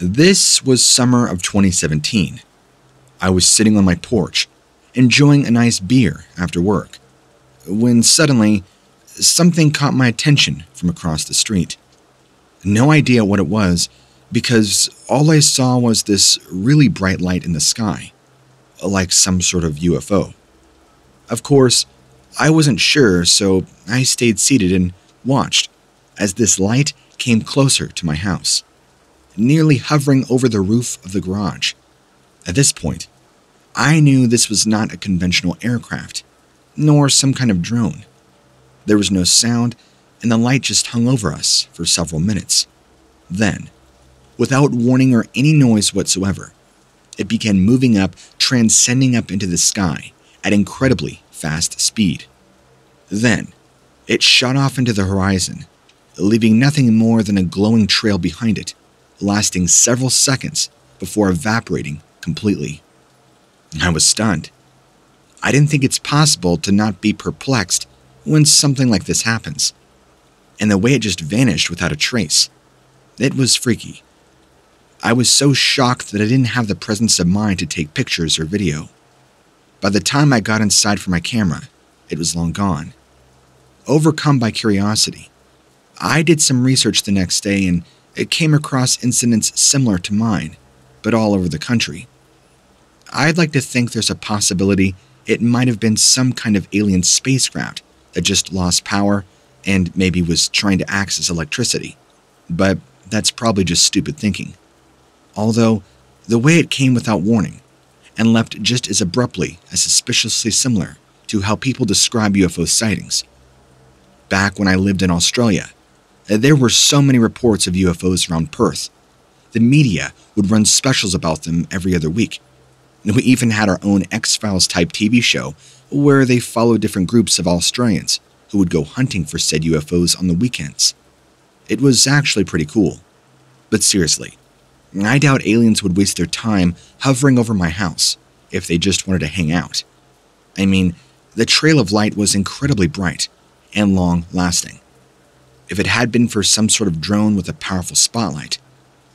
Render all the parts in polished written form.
This was summer of 2017. I was sitting on my porch, enjoying a nice beer after work, when suddenly, something caught my attention from across the street. No idea what it was, because all I saw was this really bright light in the sky, like some sort of UFO. Of course, I wasn't sure, so I stayed seated and watched as this light came closer to my house, nearly hovering over the roof of the garage. At this point, I knew this was not a conventional aircraft, nor some kind of drone. There was no sound, and the light just hung over us for several minutes. Then, without warning or any noise whatsoever, it began moving up, transcending up into the sky at incredibly fast speed. Then, it shot off into the horizon, leaving nothing more than a glowing trail behind it, lasting several seconds before evaporating completely. I was stunned. I didn't think it's possible to not be perplexed when something like this happens. And the way it just vanished without a trace. It was freaky. I was so shocked that I didn't have the presence of mind to take pictures or video. By the time I got inside for my camera, it was long gone. Overcome by curiosity, I did some research the next day and it came across incidents similar to mine, but all over the country. I'd like to think there's a possibility it might have been some kind of alien spacecraft that just lost power and maybe was trying to access electricity, but that's probably just stupid thinking. Although, the way it came without warning and left just as abruptly as suspiciously similar to how people describe UFO sightings. Back when I lived in Australia, there were so many reports of UFOs around Perth. The media would run specials about them every other week. We even had our own X-Files type TV show where they followed different groups of Australians who would go hunting for said UFOs on the weekends. It was actually pretty cool. But seriously, I doubt aliens would waste their time hovering over my house if they just wanted to hang out. I mean, the trail of light was incredibly bright and long-lasting. If it had been for some sort of drone with a powerful spotlight,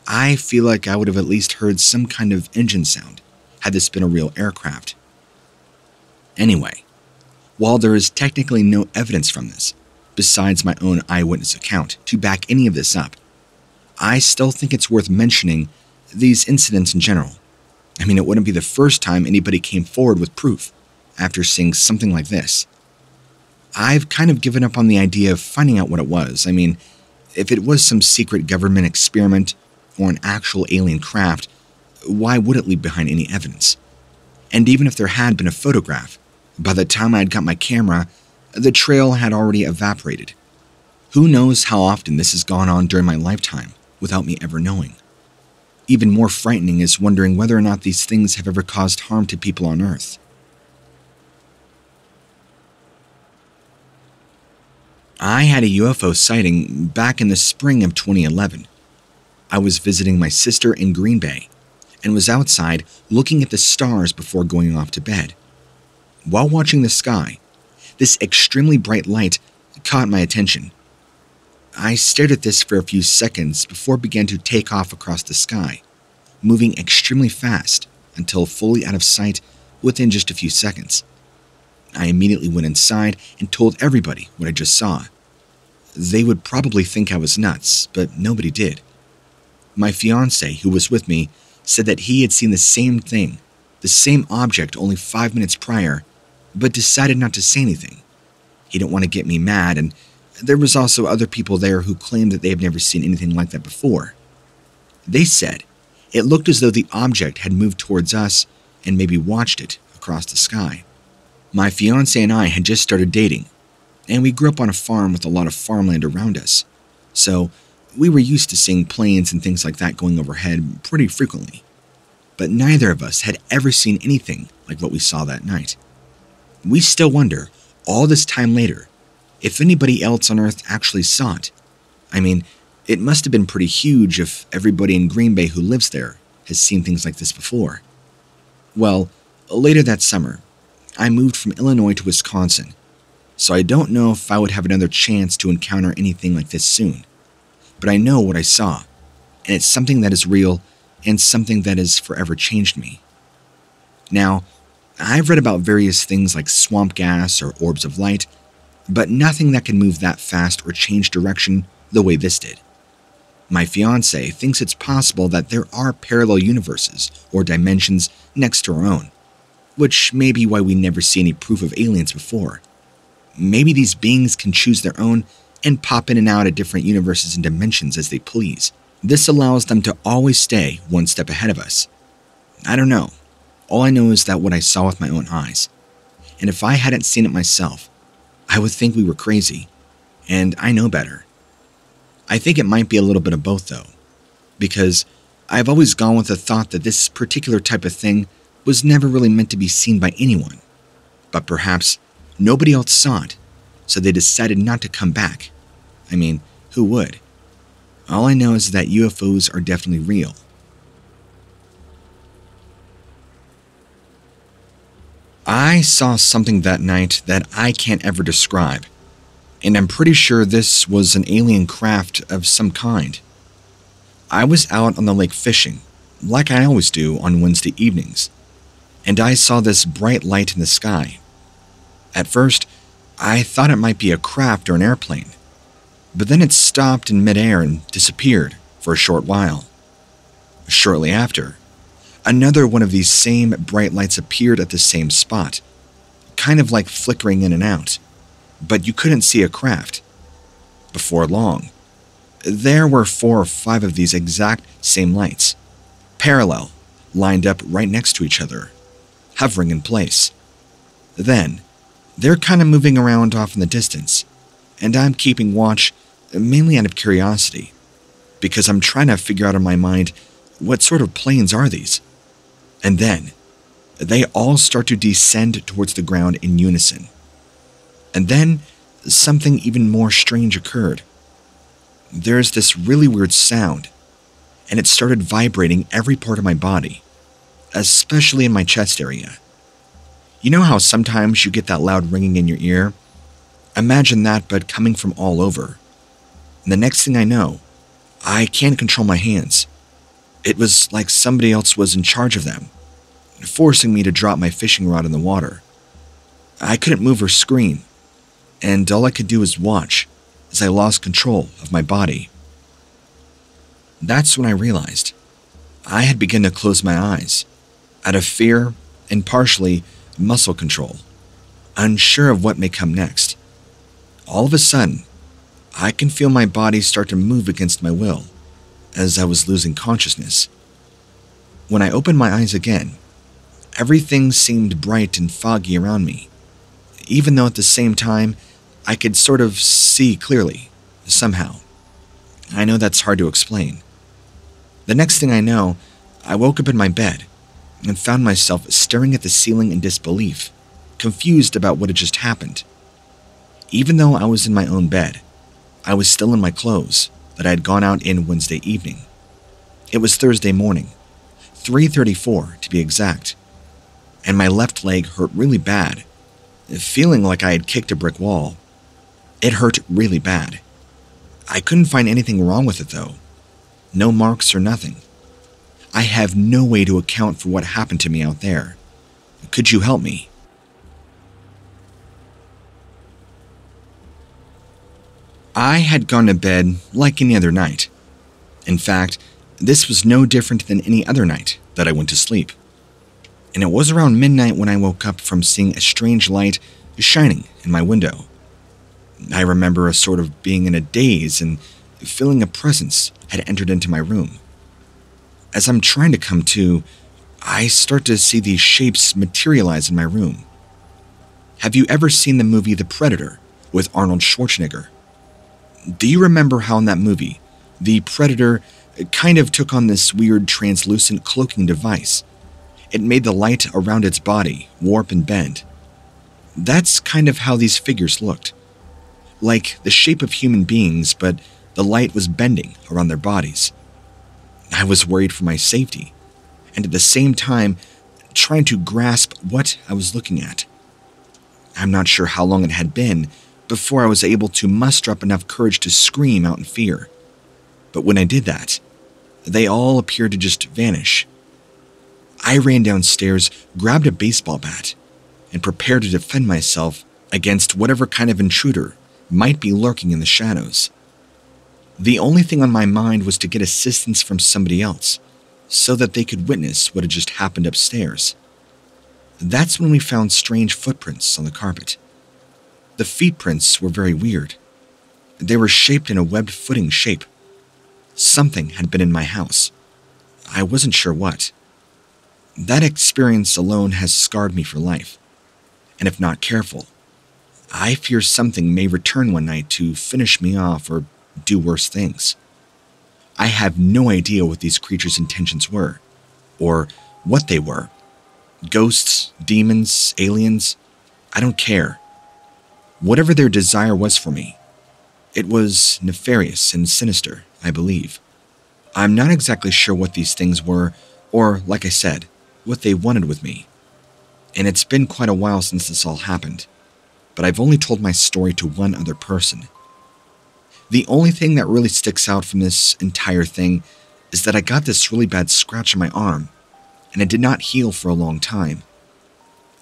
I feel like I would have at least heard some kind of engine sound had this been a real aircraft. Anyway, while there is technically no evidence from this, besides my own eyewitness account, to back any of this up, I still think it's worth mentioning these incidents in general. I mean, it wouldn't be the first time anybody came forward with proof after seeing something like this. I've kind of given up on the idea of finding out what it was. I mean, if it was some secret government experiment or an actual alien craft, why would it leave behind any evidence? And even if there had been a photograph, by the time I had got my camera, the trail had already evaporated. Who knows how often this has gone on during my lifetime without me ever knowing? Even more frightening is wondering whether or not these things have ever caused harm to people on Earth. I had a UFO sighting back in the spring of 2011. I was visiting my sister in Green Bay and was outside looking at the stars before going off to bed. While watching the sky, this extremely bright light caught my attention. I stared at this for a few seconds before it began to take off across the sky, moving extremely fast until fully out of sight within just a few seconds. I immediately went inside and told everybody what I just saw. They would probably think I was nuts, but nobody did. My fiancé, who was with me, said that he had seen the same thing, the same object only 5 minutes prior, but decided not to say anything. He didn't want to get me mad, and there was also other people there who claimed that they had never seen anything like that before. They said it looked as though the object had moved towards us and maybe watched it across the sky. My fiancé and I had just started dating, and we grew up on a farm with a lot of farmland around us, so we were used to seeing planes and things like that going overhead pretty frequently. But neither of us had ever seen anything like what we saw that night. We still wonder, all this time later, if anybody else on Earth actually saw it. I mean, it must have been pretty huge if everybody in Green Bay who lives there has seen things like this before. Well, later that summer, I moved from Illinois to Wisconsin, so I don't know if I would have another chance to encounter anything like this soon. But I know what I saw, and it's something that is real and something that has forever changed me. Now, I've read about various things like swamp gas or orbs of light, but nothing that can move that fast or change direction the way this did. My fiance thinks it's possible that there are parallel universes or dimensions next to our own, which may be why we never see any proof of aliens before. Maybe these beings can choose their own and pop in and out of different universes and dimensions as they please. This allows them to always stay one step ahead of us. I don't know. All I know is that what I saw with my own eyes. And if I hadn't seen it myself, I would think we were crazy. And I know better. I think it might be a little bit of both though, because I've always gone with the thought that this particular type of thing was never really meant to be seen by anyone. But perhaps nobody else saw it, so they decided not to come back. I mean, who would? All I know is that UFOs are definitely real. I saw something that night that I can't ever describe, and I'm pretty sure this was an alien craft of some kind. I was out on the lake fishing, like I always do on Wednesday evenings, and I saw this bright light in the sky. At first, I thought it might be a craft or an airplane, but then it stopped in midair and disappeared for a short while. Shortly after, another one of these same bright lights appeared at the same spot, kind of like flickering in and out, but you couldn't see a craft. Before long, there were 4 or 5 of these exact same lights, parallel, lined up right next to each other, hovering in place. Then, they're kind of moving around off in the distance, and I'm keeping watch mainly out of curiosity, because I'm trying to figure out in my mind what sort of planes are these. And then, they all start to descend towards the ground in unison. And then, something even more strange occurred. There's this really weird sound, and it started vibrating every part of my body, especially in my chest area. You know how sometimes you get that loud ringing in your ear? Imagine that, but coming from all over. And the next thing I know, I can't control my hands. It was like somebody else was in charge of them, forcing me to drop my fishing rod in the water. I couldn't move or scream, and all I could do was watch as I lost control of my body. That's when I realized I had begun to close my eyes, out of fear and partially muscle control, unsure of what may come next. All of a sudden, I can feel my body start to move against my will, as I was losing consciousness. When I opened my eyes again, everything seemed bright and foggy around me, even though at the same time, I could sort of see clearly, somehow. I know that's hard to explain. The next thing I know, I woke up in my bed and found myself staring at the ceiling in disbelief, confused about what had just happened. Even though I was in my own bed, I was still in my clothes that I had gone out in Wednesday evening. It was Thursday morning, 3:34 to be exact, and my left leg hurt really bad, feeling like I had kicked a brick wall. It hurt really bad. I couldn't find anything wrong with it though. No marks or nothing. I have no way to account for what happened to me out there. Could you help me? I had gone to bed like any other night. In fact, this was no different than any other night that I went to sleep. And it was around midnight when I woke up from seeing a strange light shining in my window. I remember a sort of being in a daze and feeling a presence had entered into my room. As I'm trying to come to, I start to see these shapes materialize in my room. Have you ever seen the movie The Predator with Arnold Schwarzenegger? Do you remember how in that movie, the Predator kind of took on this weird translucent cloaking device? It made the light around its body warp and bend. That's kind of how these figures looked. Like the shape of human beings, but the light was bending around their bodies. I was worried for my safety, and at the same time, trying to grasp what I was looking at. I'm not sure how long it had been before I was able to muster up enough courage to scream out in fear. But when I did that, They all appeared to just vanish. I ran downstairs, grabbed a baseball bat, and prepared to defend myself against whatever kind of intruder might be lurking in the shadows. The only thing on my mind was to get assistance from somebody else, so that they could witness what had just happened upstairs. That's when we found strange footprints on the carpet. The feet prints were very weird. They were shaped in a webbed footing shape. Something had been in my house. I wasn't sure what. That experience alone has scarred me for life, and if not careful, I fear something may return one night to finish me off or do worse things. I have no idea what these creatures' intentions were, or what they were. Ghosts, demons, aliens, I don't care. Whatever their desire was for me, it was nefarious and sinister, I believe. I'm not exactly sure what these things were, or, like I said, what they wanted with me. And it's been quite a while since this all happened, but I've only told my story to one other person. The only thing that really sticks out from this entire thing is that I got this really bad scratch on my arm, and it did not heal for a long time.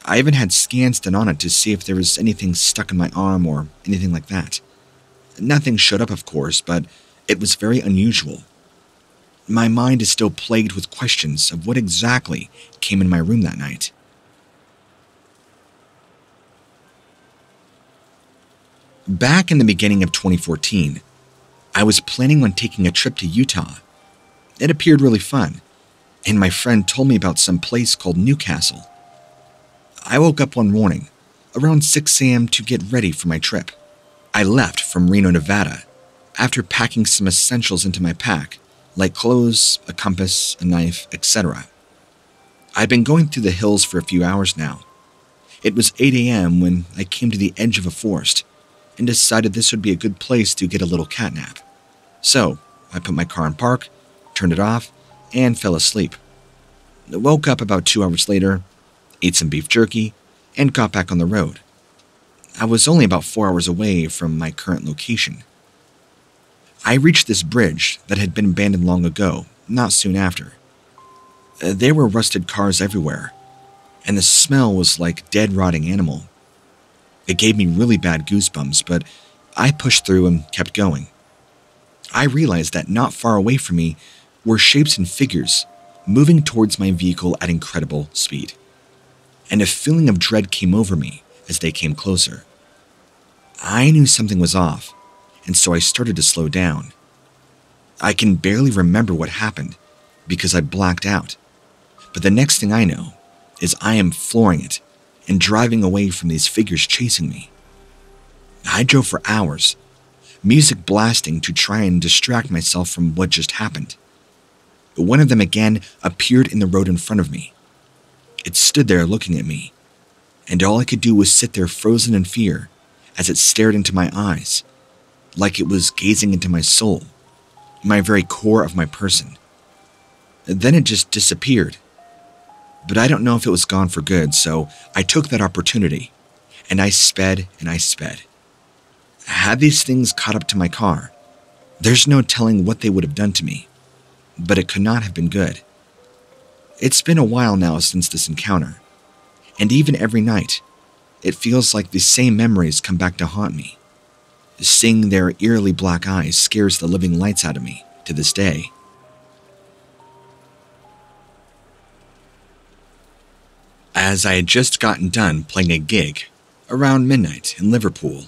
I even had scans done on it to see if there was anything stuck in my arm or anything like that. Nothing showed up, of course, but it was very unusual. My mind is still plagued with questions of what exactly came in my room that night. Back in the beginning of 2014, I was planning on taking a trip to Utah. It appeared really fun, and my friend told me about some place called Newcastle. I woke up one morning, around 6 a.m. to get ready for my trip. I left from Reno, Nevada, after packing some essentials into my pack, like clothes, a compass, a knife, etc. I'd been going through the hills for a few hours now. It was 8 a.m. when I came to the edge of a forest and decided this would be a good place to get a little catnap. So, I put my car in park, turned it off, and fell asleep. I woke up about 2 hours later, ate some beef jerky, and got back on the road. I was only about 4 hours away from my current location. I reached this bridge that had been abandoned long ago, not soon after. There were rusted cars everywhere, and the smell was like dead rotting animal. It gave me really bad goosebumps, but I pushed through and kept going. I realized that not far away from me were shapes and figures moving towards my vehicle at incredible speed, and a feeling of dread came over me as they came closer. I knew something was off, and so I started to slow down. I can barely remember what happened because I blacked out, but the next thing I know is I am flooring it and driving away from these figures chasing me. I drove for hours, music blasting to try and distract myself from what just happened. But one of them again appeared in the road in front of me. It stood there looking at me, and all I could do was sit there frozen in fear as it stared into my eyes, like it was gazing into my soul, my very core of my person. Then it just disappeared. But I don't know if it was gone for good, so I took that opportunity, and I sped and I sped. Had these things caught up to my car, there's no telling what they would have done to me, but it could not have been good. It's been a while now since this encounter, and even every night, it feels like the same memories come back to haunt me. Seeing their eerily black eyes scares the living lights out of me to this day. As I had just gotten done playing a gig around midnight in Liverpool,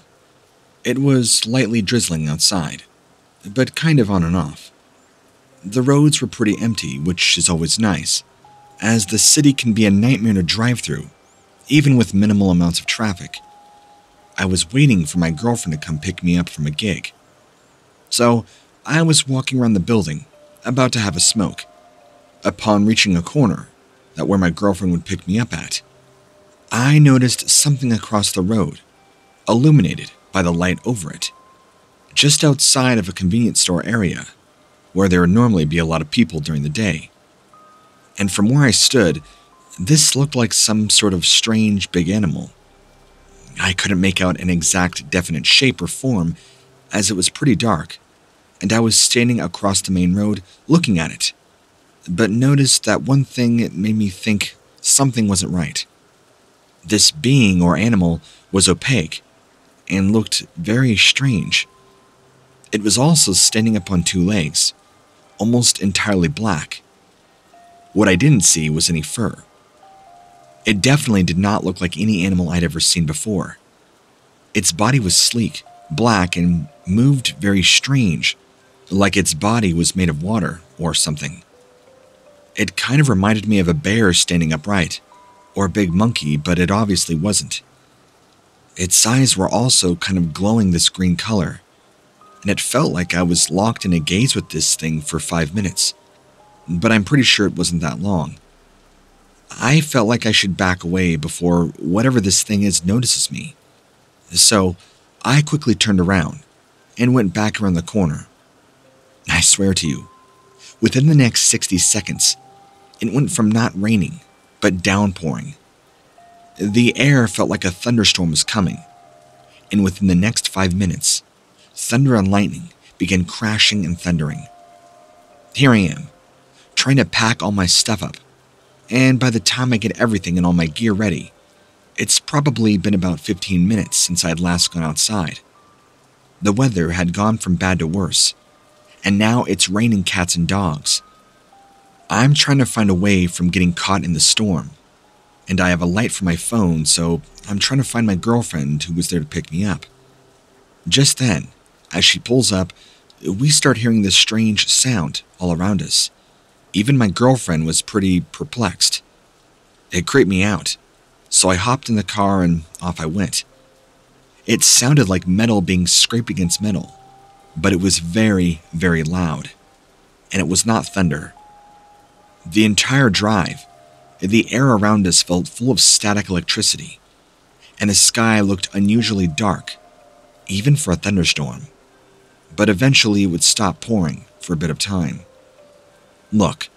it was lightly drizzling outside, but kind of on and off. The roads were pretty empty, which is always nice, as the city can be a nightmare to drive through, even with minimal amounts of traffic. I was waiting for my girlfriend to come pick me up from a gig. So I was walking around the building, about to have a smoke. Upon reaching a corner, that where my girlfriend would pick me up at, I noticed something across the road, illuminated by the light over it, just outside of a convenience store area, where there would normally be a lot of people during the day. And from where I stood, this looked like some sort of strange big animal. I couldn't make out an exact definite shape or form, as it was pretty dark, and I was standing across the main road looking at it, but noticed that one thing it made me think something wasn't right. This being or animal was opaque and looked very strange. It was also standing up on two legs, almost entirely black. What I didn't see was any fur. It definitely did not look like any animal I'd ever seen before. Its body was sleek, black, and moved very strange, like its body was made of water or something. It kind of reminded me of a bear standing upright, or a big monkey, but it obviously wasn't. Its eyes were also kind of glowing this green color, and it felt like I was locked in a gaze with this thing for 5 minutes, but I'm pretty sure it wasn't that long. I felt like I should back away before whatever this thing is notices me. So I quickly turned around and went back around the corner. I swear to you, within the next 60 seconds, it went from not raining, but downpouring. The air felt like a thunderstorm was coming, and within the next 5 minutes, thunder and lightning began crashing and thundering. Here I am, trying to pack all my stuff up, and by the time I get everything and all my gear ready, it's probably been about 15 minutes since I had last gone outside. The weather had gone from bad to worse, and now it's raining cats and dogs. I'm trying to find a way from getting caught in the storm, and I have a light for my phone, so I'm trying to find my girlfriend who was there to pick me up. Just then, as she pulls up, we start hearing this strange sound all around us. Even my girlfriend was pretty perplexed. It creeped me out, so I hopped in the car and off I went. It sounded like metal being scraped against metal, but it was very, very loud, and it was not thunder. The entire drive, the air around us felt full of static electricity, and the sky looked unusually dark, even for a thunderstorm. But eventually it would stop pouring for a bit of time. Look,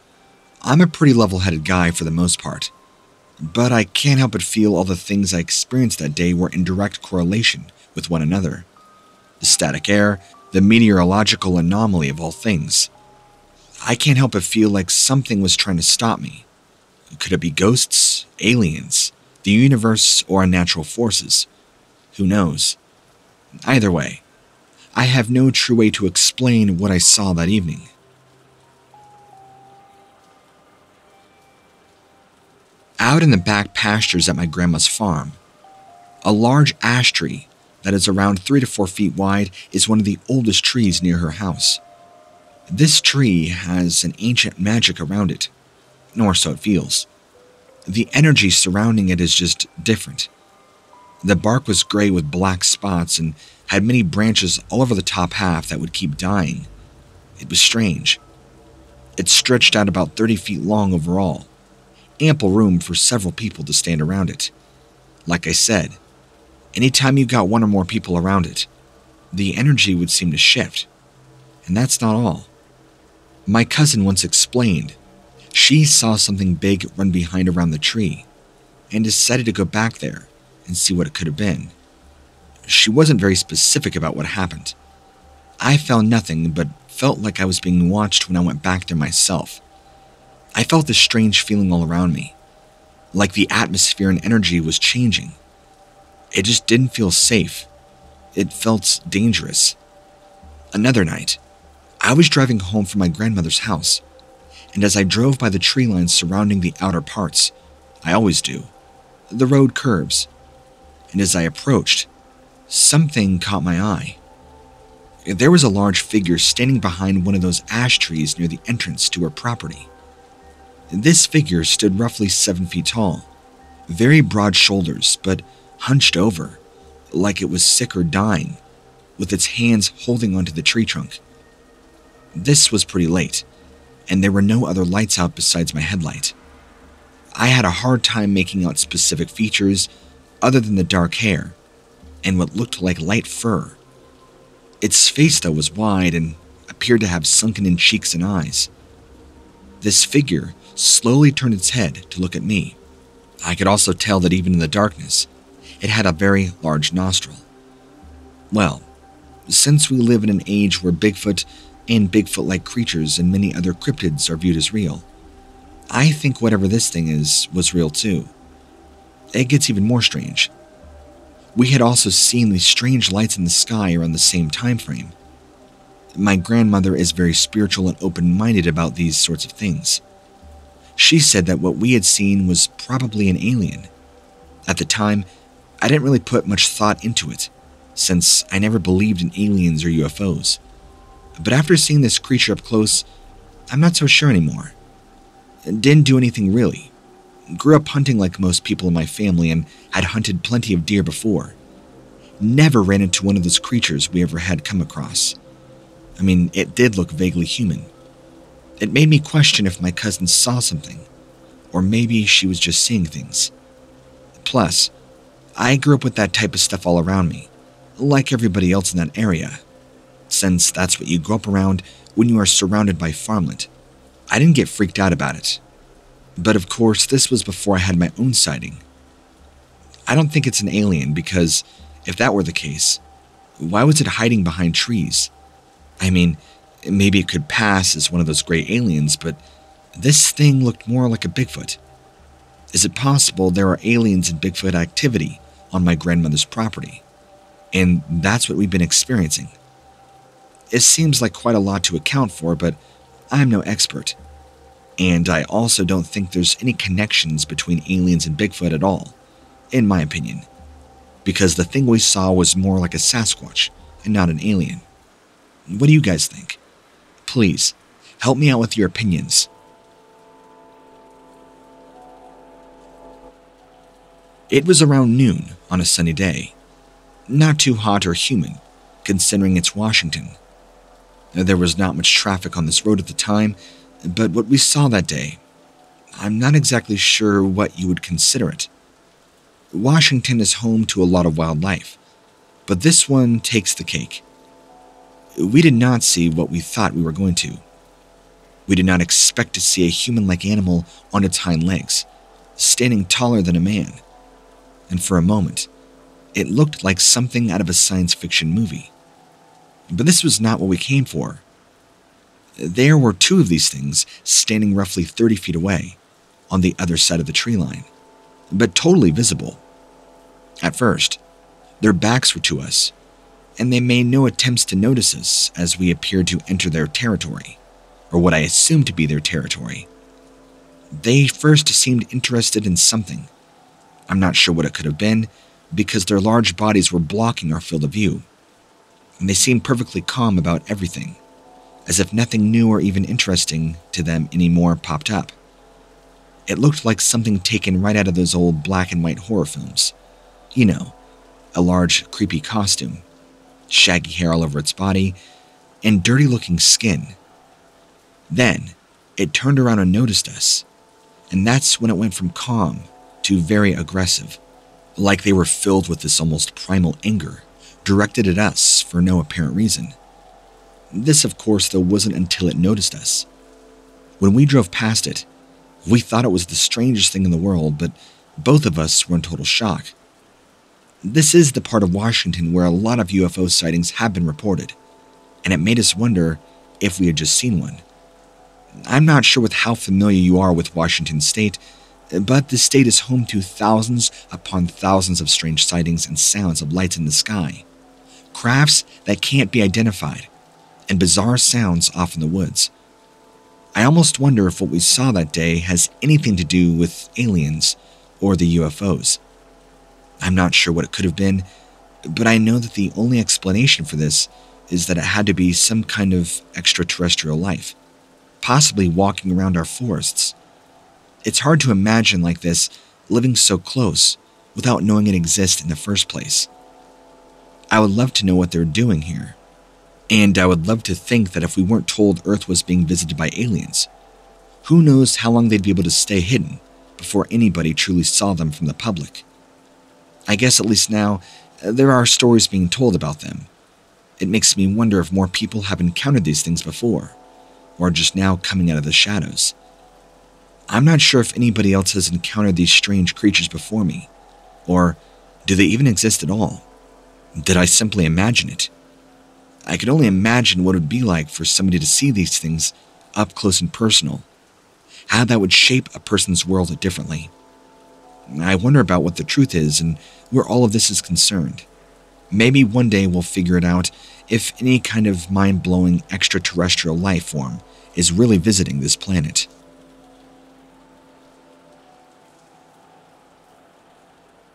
I'm a pretty level-headed guy for the most part, but I can't help but feel all the things I experienced that day were in direct correlation with one another. The static air, the meteorological anomaly of all things. I can't help but feel like something was trying to stop me. Could it be ghosts, aliens, the universe, or unnatural forces? Who knows? Either way, I have no true way to explain what I saw that evening. Out in the back pastures at my grandma's farm, a large ash tree that is around 3 to 4 feet wide is one of the oldest trees near her house. This tree has an ancient magic around it, or so it feels. The energy surrounding it is just different. The bark was gray with black spots and had many branches all over the top half that would keep dying. It was strange. It stretched out about 30 feet long overall, ample room for several people to stand around it. Like I said, anytime you got one or more people around it, the energy would seem to shift. And that's not all. My cousin once explained she saw something big run behind around the tree and decided to go back there and see what it could have been. She wasn't very specific about what happened. I found nothing but felt like I was being watched when I went back there myself. I felt this strange feeling all around me, like the atmosphere and energy was changing. It just didn't feel safe. It felt dangerous. Another night, I was driving home from my grandmother's house, and as I drove by the tree lines surrounding the outer parts, I always do, the road curves, and as I approached, something caught my eye. There was a large figure standing behind one of those ash trees near the entrance to her property. This figure stood roughly 7 feet tall, very broad shoulders, but hunched over, like it was sick or dying, with its hands holding onto the tree trunk. This was pretty late, and there were no other lights out besides my headlight. I had a hard time making out specific features other than the dark hair and what looked like light fur. Its face, though, was wide and appeared to have sunken-in cheeks and eyes. This figure slowly turned its head to look at me. I could also tell that even in the darkness, it had a very large nostril. Well, since we live in an age where Bigfoot and Bigfoot-like creatures and many other cryptids are viewed as real. I think whatever this thing is was real too. It gets even more strange. We had also seen these strange lights in the sky around the same time frame. My grandmother is very spiritual and open-minded about these sorts of things. She said that what we had seen was probably an alien. At the time, I didn't really put much thought into it, since I never believed in aliens or UFOs. But after seeing this creature up close, I'm not so sure anymore. Didn't do anything really. Grew up hunting like most people in my family and had hunted plenty of deer before. Never ran into one of those creatures we ever had come across. I mean, it did look vaguely human. It made me question if my cousin saw something, or maybe she was just seeing things. Plus, I grew up with that type of stuff all around me, like everybody else in that area, since that's what you grow up around when you are surrounded by farmland. I didn't get freaked out about it. But of course, this was before I had my own sighting. I don't think it's an alien because, if that were the case, why was it hiding behind trees? I mean, maybe it could pass as one of those gray aliens, but this thing looked more like a Bigfoot. Is it possible there are aliens and Bigfoot activity on my grandmother's property? And that's what we've been experiencing. It seems like quite a lot to account for, but I'm no expert. And I also don't think there's any connections between aliens and Bigfoot at all, in my opinion, because the thing we saw was more like a Sasquatch and not an alien. What do you guys think? Please, help me out with your opinions. It was around noon on a sunny day. Not too hot or humid, considering it's Washington. There was not much traffic on this road at the time, but what we saw that day, I'm not exactly sure what you would consider it. Washington is home to a lot of wildlife, but this one takes the cake. We did not see what we thought we were going to. We did not expect to see a human-like animal on its hind legs, standing taller than a man. And for a moment, it looked like something out of a science fiction movie. But this was not what we came for. There were two of these things standing roughly 30 feet away, on the other side of the tree line, but totally visible. At first, their backs were to us, and they made no attempts to notice us as we appeared to enter their territory, or what I assumed to be their territory. They first seemed interested in something. I'm not sure what it could have been, because their large bodies were blocking our field of view, and they seemed perfectly calm about everything, as if nothing new or even interesting to them anymore popped up. It looked like something taken right out of those old black and white horror films. You know, a large, creepy costume, shaggy hair all over its body, and dirty-looking skin. Then, it turned around and noticed us, and that's when it went from calm to very aggressive, like they were filled with this almost primal anger, directed at us for no apparent reason. This, of course, though, wasn't until it noticed us. When we drove past it, we thought it was the strangest thing in the world, but both of us were in total shock. This is the part of Washington where a lot of UFO sightings have been reported, and it made us wonder if we had just seen one. I'm not sure with how familiar you are with Washington State, but the state is home to thousands upon thousands of strange sightings and sounds of lights in the sky, crafts that can't be identified, and bizarre sounds off in the woods. I almost wonder if what we saw that day has anything to do with aliens or the UFOs. I'm not sure what it could have been, but I know that the only explanation for this is that it had to be some kind of extraterrestrial life, possibly walking around our forests. It's hard to imagine like this living so close without knowing it exists in the first place. I would love to know what they're doing here. And I would love to think that if we weren't told Earth was being visited by aliens, who knows how long they'd be able to stay hidden before anybody truly saw them from the public. I guess at least now, there are stories being told about them. It makes me wonder if more people have encountered these things before, or just now coming out of the shadows. I'm not sure if anybody else has encountered these strange creatures before me, or do they even exist at all? Did I simply imagine it? I could only imagine what it would be like for somebody to see these things up close and personal, how that would shape a person's world differently. I wonder about what the truth is and where all of this is concerned. Maybe one day we'll figure it out if any kind of mind-blowing extraterrestrial life form is really visiting this planet.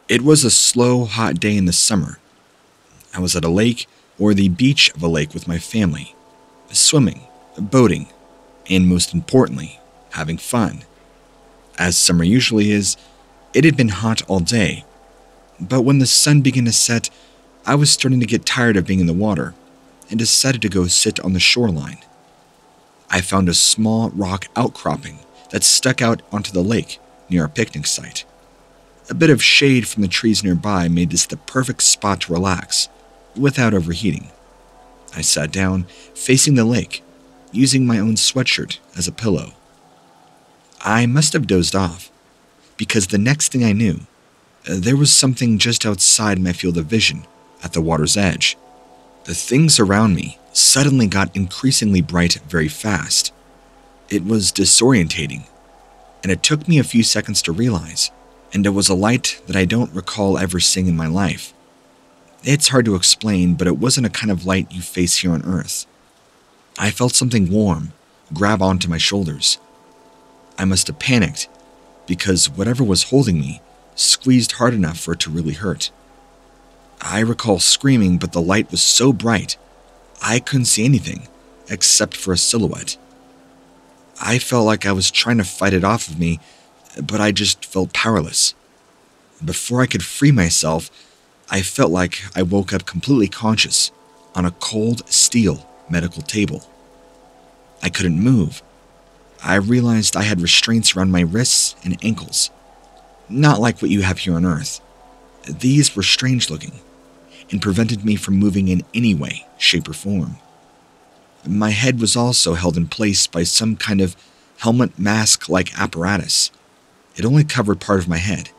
It was a slow, hot day in the summer. I was at a lake or the beach of a lake with my family, swimming, boating, and most importantly, having fun. As summer usually is, it had been hot all day, but when the sun began to set, I was starting to get tired of being in the water and decided to go sit on the shoreline. I found a small rock outcropping that stuck out onto the lake near our picnic site. A bit of shade from the trees nearby made this the perfect spot to relax without overheating. I sat down, facing the lake, using my own sweatshirt as a pillow. I must have dozed off, because the next thing I knew, there was something just outside my field of vision at the water's edge. The things around me suddenly got increasingly bright very fast. It was disorientating, and it took me a few seconds to realize, and it was a light that I don't recall ever seeing in my life. It's hard to explain, but it wasn't a kind of light you face here on Earth. I felt something warm grab onto my shoulders. I must have panicked, because whatever was holding me squeezed hard enough for it to really hurt. I recall screaming, but the light was so bright, I couldn't see anything except for a silhouette. I felt like I was trying to fight it off of me, but I just felt powerless. Before I could free myself, I felt like I woke up completely conscious on a cold steel medical table. I couldn't move. I realized I had restraints around my wrists and ankles, not like what you have here on Earth. These were strange looking and prevented me from moving in any way, shape, or form. My head was also held in place by some kind of helmet mask-like apparatus. It only covered part of my head,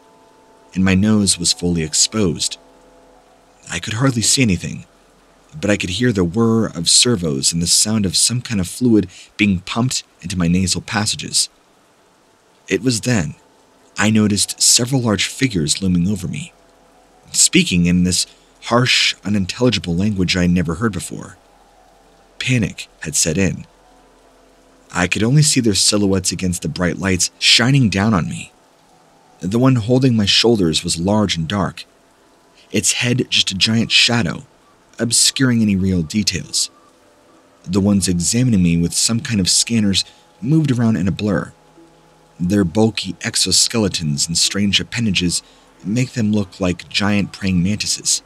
and my nose was fully exposed. I could hardly see anything, but I could hear the whir of servos and the sound of some kind of fluid being pumped into my nasal passages. It was then I noticed several large figures looming over me, speaking in this harsh, unintelligible language I had never heard before. Panic had set in. I could only see their silhouettes against the bright lights shining down on me. The one holding my shoulders was large and dark, its head just a giant shadow, obscuring any real details. The ones examining me with some kind of scanners moved around in a blur. Their bulky exoskeletons and strange appendages make them look like giant praying mantises.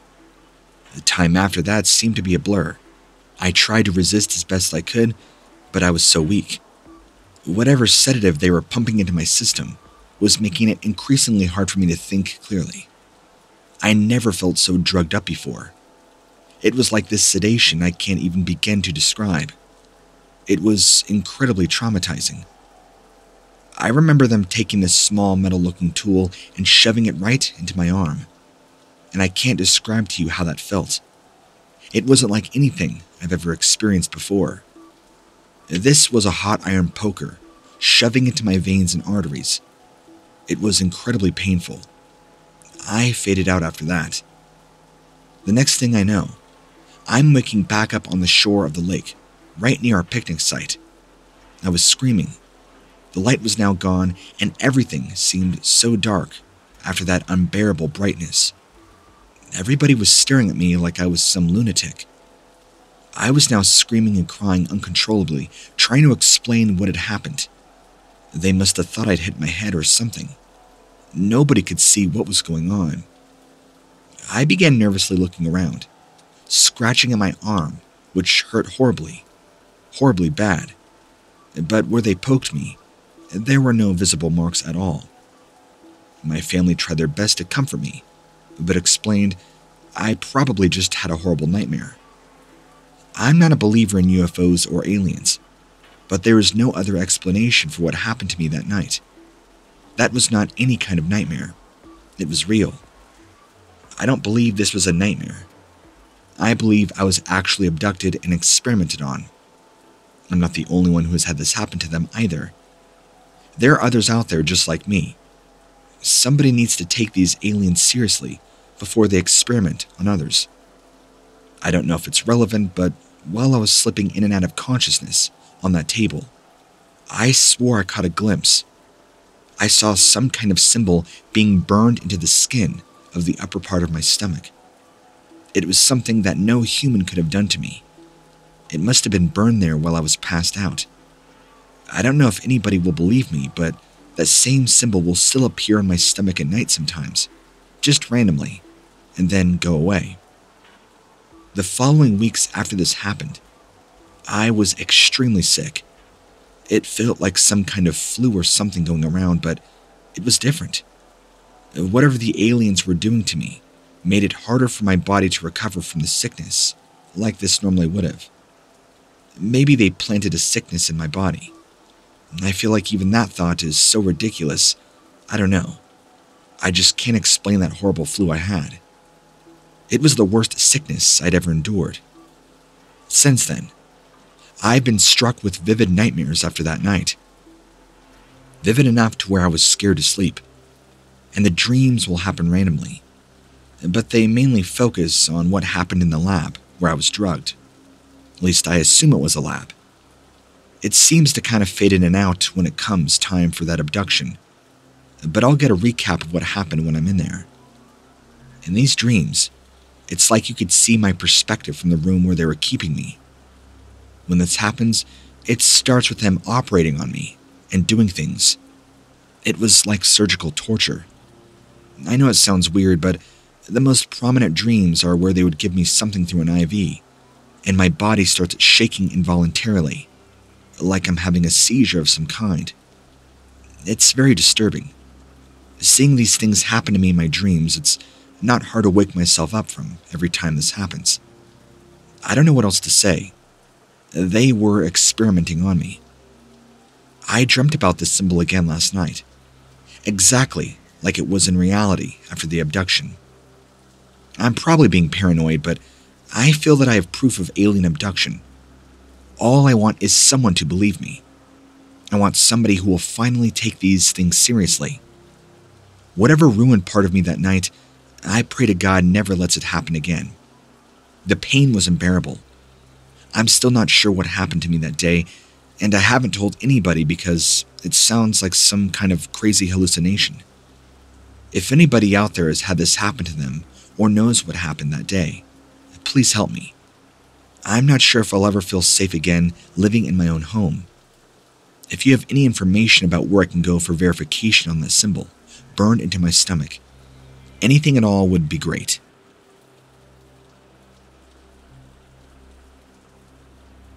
The time after that seemed to be a blur. I tried to resist as best I could, but I was so weak. Whatever sedative they were pumping into my system was making it increasingly hard for me to think clearly. I never felt so drugged up before. It was like this sedation I can't even begin to describe. It was incredibly traumatizing. I remember them taking this small metal-looking tool and shoving it right into my arm, and I can't describe to you how that felt. It wasn't like anything I've ever experienced before. This was a hot iron poker, shoving into my veins and arteries. It was incredibly painful. I faded out after that. The next thing I know, I'm waking back up on the shore of the lake, right near our picnic site. I was screaming. The light was now gone, and everything seemed so dark after that unbearable brightness. Everybody was staring at me like I was some lunatic. I was now screaming and crying uncontrollably, trying to explain what had happened. They must have thought I'd hit my head or something. Nobody could see what was going on. I began nervously looking around, scratching at my arm, which hurt horribly bad. But where they poked me, there were no visible marks at all. My family tried their best to comfort me, but explained I probably just had a horrible nightmare. I'm not a believer in UFOs or aliens, but there is no other explanation for what happened to me that night. That was not any kind of nightmare. It was real. I don't believe this was a nightmare. I believe I was actually abducted and experimented on. I'm not the only one who has had this happen to them either. There are others out there just like me. Somebody needs to take these aliens seriously before they experiment on others. I don't know if it's relevant, but while I was slipping in and out of consciousness on that table, I swore I caught a glimpse. I saw some kind of symbol being burned into the skin of the upper part of my stomach. It was something that no human could have done to me. It must have been burned there while I was passed out. I don't know if anybody will believe me, but that same symbol will still appear on my stomach at night sometimes, just randomly, and then go away. The following weeks after this happened, I was extremely sick. It felt like some kind of flu or something going around, but it was different. Whatever the aliens were doing to me made it harder for my body to recover from the sickness, like this normally would have. Maybe they planted a sickness in my body. I feel like even that thought is so ridiculous. I don't know. I just can't explain that horrible flu I had. It was the worst sickness I'd ever endured. Since then, I've been struck with vivid nightmares after that night. Vivid enough to where I was scared to sleep. And the dreams will happen randomly. But they mainly focus on what happened in the lab where I was drugged. At least I assume it was a lab. It seems to kind of fade in and out when it comes time for that abduction. But I'll get a recap of what happened when I'm in there. In these dreams, it's like you could see my perspective from the room where they were keeping me. When this happens, it starts with them operating on me and doing things. It was like surgical torture. I know it sounds weird, but the most prominent dreams are where they would give me something through an IV, and my body starts shaking involuntarily, like I'm having a seizure of some kind. It's very disturbing. Seeing these things happen to me in my dreams, it's not hard to wake myself up from every time this happens. I don't know what else to say. They were experimenting on me. I dreamt about this symbol again last night, exactly like it was in reality after the abduction. I'm probably being paranoid, but I feel that I have proof of alien abduction. All I want is someone to believe me. I want somebody who will finally take these things seriously. Whatever ruined part of me that night, I pray to God never lets it happen again. The pain was unbearable. I'm still not sure what happened to me that day, and I haven't told anybody because it sounds like some kind of crazy hallucination. If anybody out there has had this happen to them or knows what happened that day, please help me. I'm not sure if I'll ever feel safe again living in my own home. If you have any information about where I can go for verification on this symbol burned into my stomach, anything at all would be great.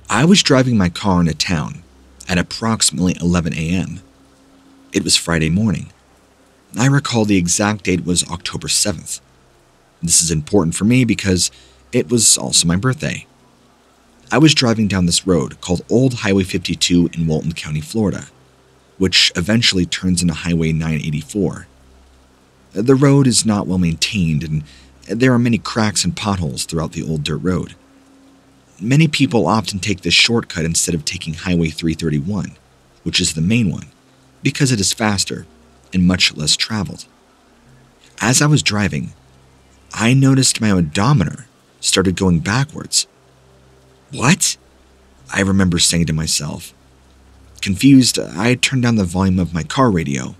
I was driving my car into town at approximately 11 a.m. It was Friday morning. I recall the exact date was October 7th. This is important for me because it was also my birthday. I was driving down this road called Old Highway 52 in Walton County, Florida, which eventually turns into Highway 984. The road is not well maintained, and there are many cracks and potholes throughout the old dirt road. Many people often take this shortcut instead of taking Highway 331, which is the main one, because it is faster and much less traveled. As I was driving, I noticed my odometer started going backwards. What? I remember saying to myself. Confused, I turned down the volume of my car radio,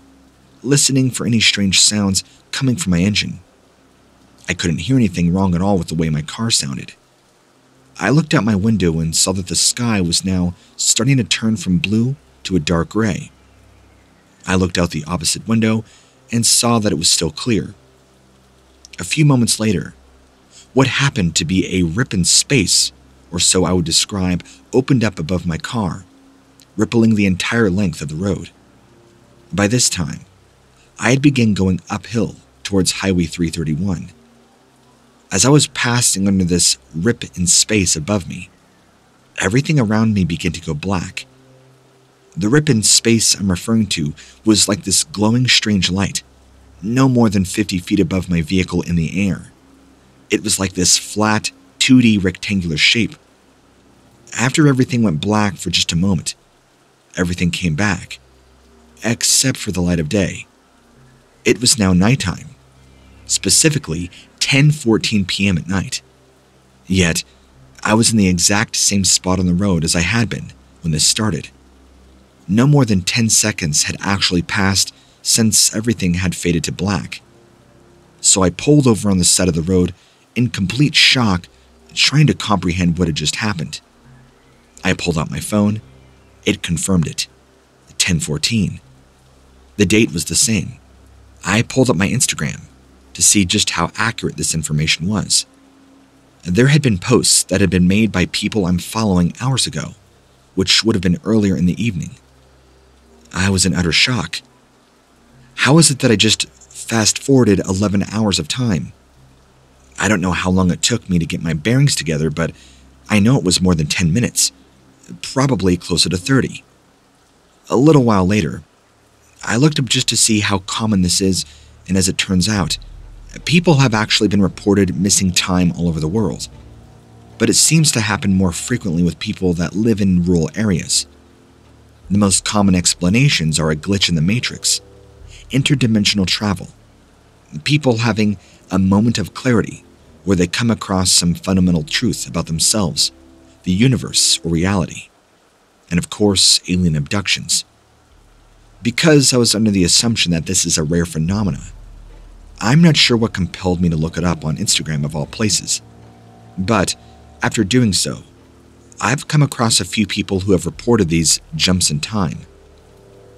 listening for any strange sounds coming from my engine. I couldn't hear anything wrong at all with the way my car sounded. I looked out my window and saw that the sky was now starting to turn from blue to a dark gray. I looked out the opposite window and saw that it was still clear. A few moments later, what happened to be a rip in space, or so I would describe, opened up above my car, rippling the entire length of the road. By this time, I had begun going uphill towards Highway 331. As I was passing under this rip in space above me, everything around me began to go black. The rip in space I'm referring to was like this glowing strange light, no more than 50 feet above my vehicle in the air. It was like this flat, 2D rectangular shape. After everything went black for just a moment, everything came back, except for the light of day. It was now nighttime, specifically 10:14 p.m. at night. Yet, I was in the exact same spot on the road as I had been when this started. No more than 10 seconds had actually passed since everything had faded to black. So I pulled over on the side of the road in complete shock, trying to comprehend what had just happened. I pulled out my phone. It confirmed it. 10:14. The date was the same. I pulled up my Instagram to see just how accurate this information was. There had been posts that had been made by people I'm following hours ago, which would have been earlier in the evening. I was in utter shock. How is it that I just fast-forwarded 11 hours of time? I don't know how long it took me to get my bearings together, but I know it was more than 10 minutes, probably closer to 30. A little while later, I looked up just to see how common this is, and as it turns out, people have actually been reported missing time all over the world. But it seems to happen more frequently with people that live in rural areas. The most common explanations are a glitch in the matrix, interdimensional travel, people having a moment of clarity where they come across some fundamental truth about themselves, the universe, or reality, and of course, alien abductions. Because I was under the assumption that this is a rare phenomenon, I'm not sure what compelled me to look it up on Instagram of all places. But after doing so, I've come across a few people who have reported these jumps in time.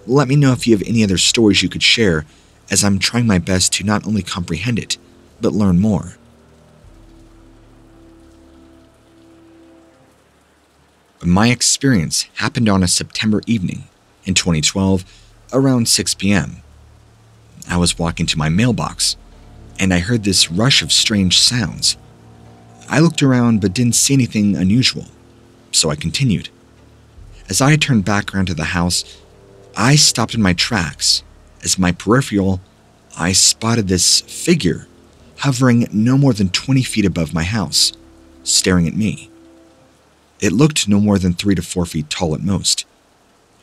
Let me know if you have any other stories you could share, as I'm trying my best to not only comprehend it, but learn more. My experience happened on a September evening in 2012, around 6 p.m. I was walking to my mailbox, and I heard this rush of strange sounds. I looked around but didn't see anything unusual, so I continued. As I turned back around to the house, I stopped in my tracks. As my peripheral, I spotted this figure hovering no more than 20 feet above my house, staring at me. It looked no more than 3 to 4 feet tall at most,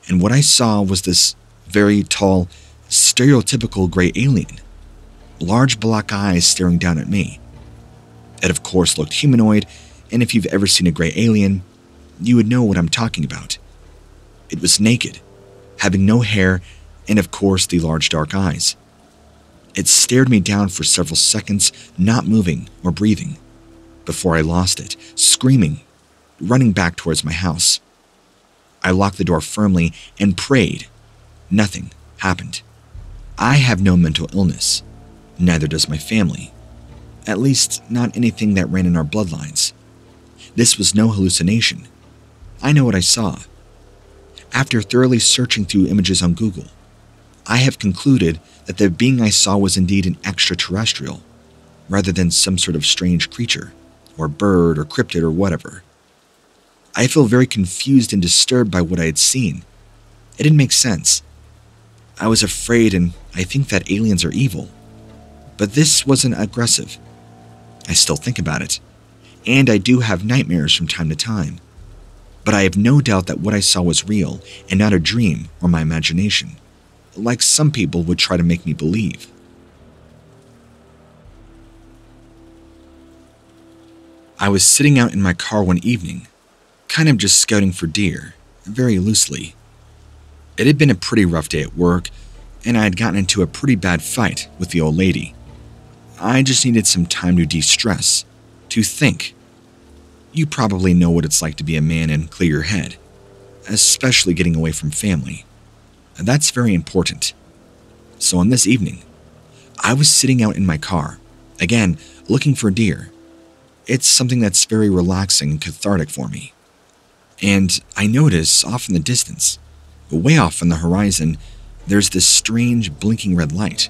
and what I saw was this very tall, stereotypical gray alien, large black eyes staring down at me. It of course looked humanoid, and if you've ever seen a gray alien, you would know what I'm talking about. It was naked, having no hair, and of course the large dark eyes. It stared me down for several seconds, not moving or breathing, before I lost it, screaming, running back towards my house. I locked the door firmly and prayed. Nothing happened. I have no mental illness. Neither does my family. At least, not anything that ran in our bloodlines. This was no hallucination. I know what I saw. After thoroughly searching through images on Google, I have concluded that the being I saw was indeed an extraterrestrial, rather than some sort of strange creature, or bird, or cryptid, or whatever. I feel very confused and disturbed by what I had seen. It didn't make sense. I was afraid, and I think that aliens are evil. But this wasn't aggressive. I still think about it, and I do have nightmares from time to time. But I have no doubt that what I saw was real and not a dream or my imagination, like some people would try to make me believe. I was sitting out in my car one evening, kind of just scouting for deer, very loosely. It had been a pretty rough day at work, and I had gotten into a pretty bad fight with the old lady. I just needed some time to de-stress, to think. You probably know what it's like to be a man and clear your head, especially getting away from family. That's very important. So on this evening, I was sitting out in my car, again, looking for deer. It's something that's very relaxing and cathartic for me. And I notice off in the distance, way off on the horizon, there's this strange blinking red light.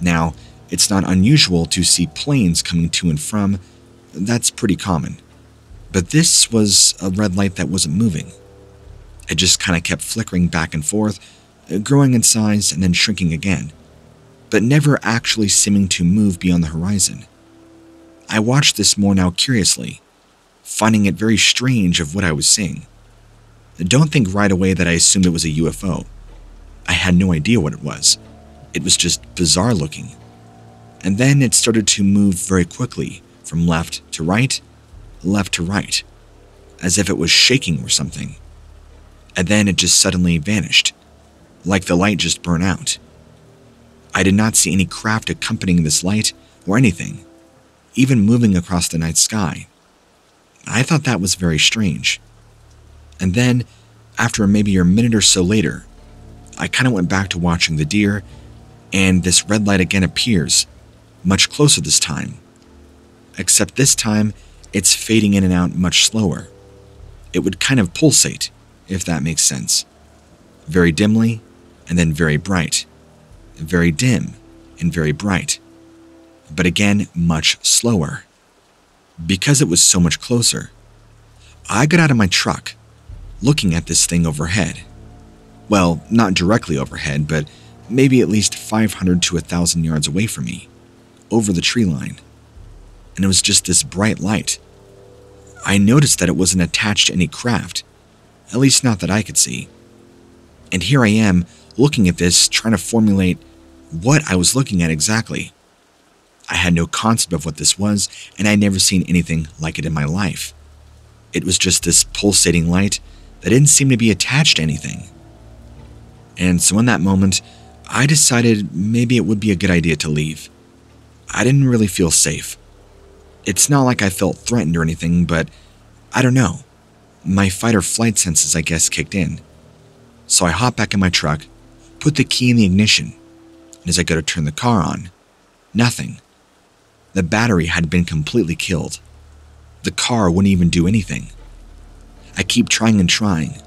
Now, it's not unusual to see planes coming to and from. That's pretty common. But this was a red light that wasn't moving. It just kind of kept flickering back and forth, growing in size and then shrinking again, but never actually seeming to move beyond the horizon. I watched this more now curiously, finding it very strange of what I was seeing. Don't think right away that I assumed it was a UFO. I had no idea what it was. It was just bizarre looking. And then it started to move very quickly from left to right, as if it was shaking or something. And then it just suddenly vanished, like the light just burned out. I did not see any craft accompanying this light or anything, even moving across the night sky. I thought that was very strange. And then, after maybe a minute or so later, I kind of went back to watching the deer, and this red light again appears, much closer this time. Except this time, it's fading in and out much slower. It would kind of pulsate, if that makes sense. Very dimly, and then very bright. Very dim, and very bright. But again, much slower. Because it was so much closer, I got out of my truck, looking at this thing overhead. Well, not directly overhead, but maybe at least 500 to 1,000 yards away from me, over the tree line. And it was just this bright light. I noticed that it wasn't attached to any craft, at least not that I could see. And here I am, looking at this, trying to formulate what I was looking at exactly. I had no concept of what this was, and I'd never seen anything like it in my life. It was just this pulsating light that didn't seem to be attached to anything. And so in that moment, I decided maybe it would be a good idea to leave. I didn't really feel safe. It's not like I felt threatened or anything, but I don't know. My fight or flight senses, I guess, kicked in. So I hopped back in my truck, put the key in the ignition, and as I go to turn the car on, nothing. The battery had been completely killed. The car wouldn't even do anything. I keep trying and trying.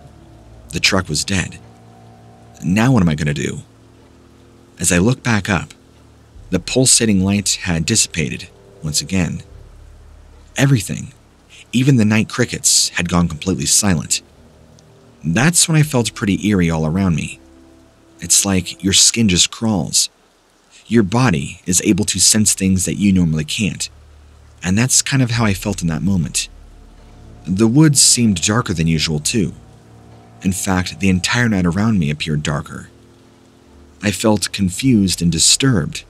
The truck was dead. Now what am I going to do? As I look back up, the pulsating light had dissipated once again. Everything, even the night crickets, had gone completely silent. That's when I felt pretty eerie all around me. It's like your skin just crawls. Your body is able to sense things that you normally can't. And that's kind of how I felt in that moment. The woods seemed darker than usual too. In fact, the entire night around me appeared darker. I felt confused and disturbed,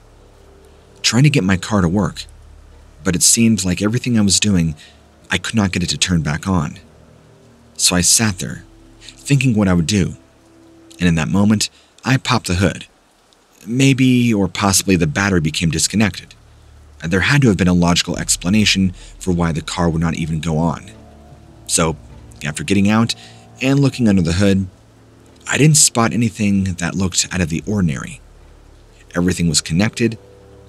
trying to get my car to work, but it seemed like everything I was doing, I could not get it to turn back on. So I sat there, thinking what I would do, and in that moment, I popped the hood. Maybe or possibly the battery became disconnected. There had to have been a logical explanation for why the car would not even go on. So, after getting out and looking under the hood, I didn't spot anything that looked out of the ordinary. Everything was connected.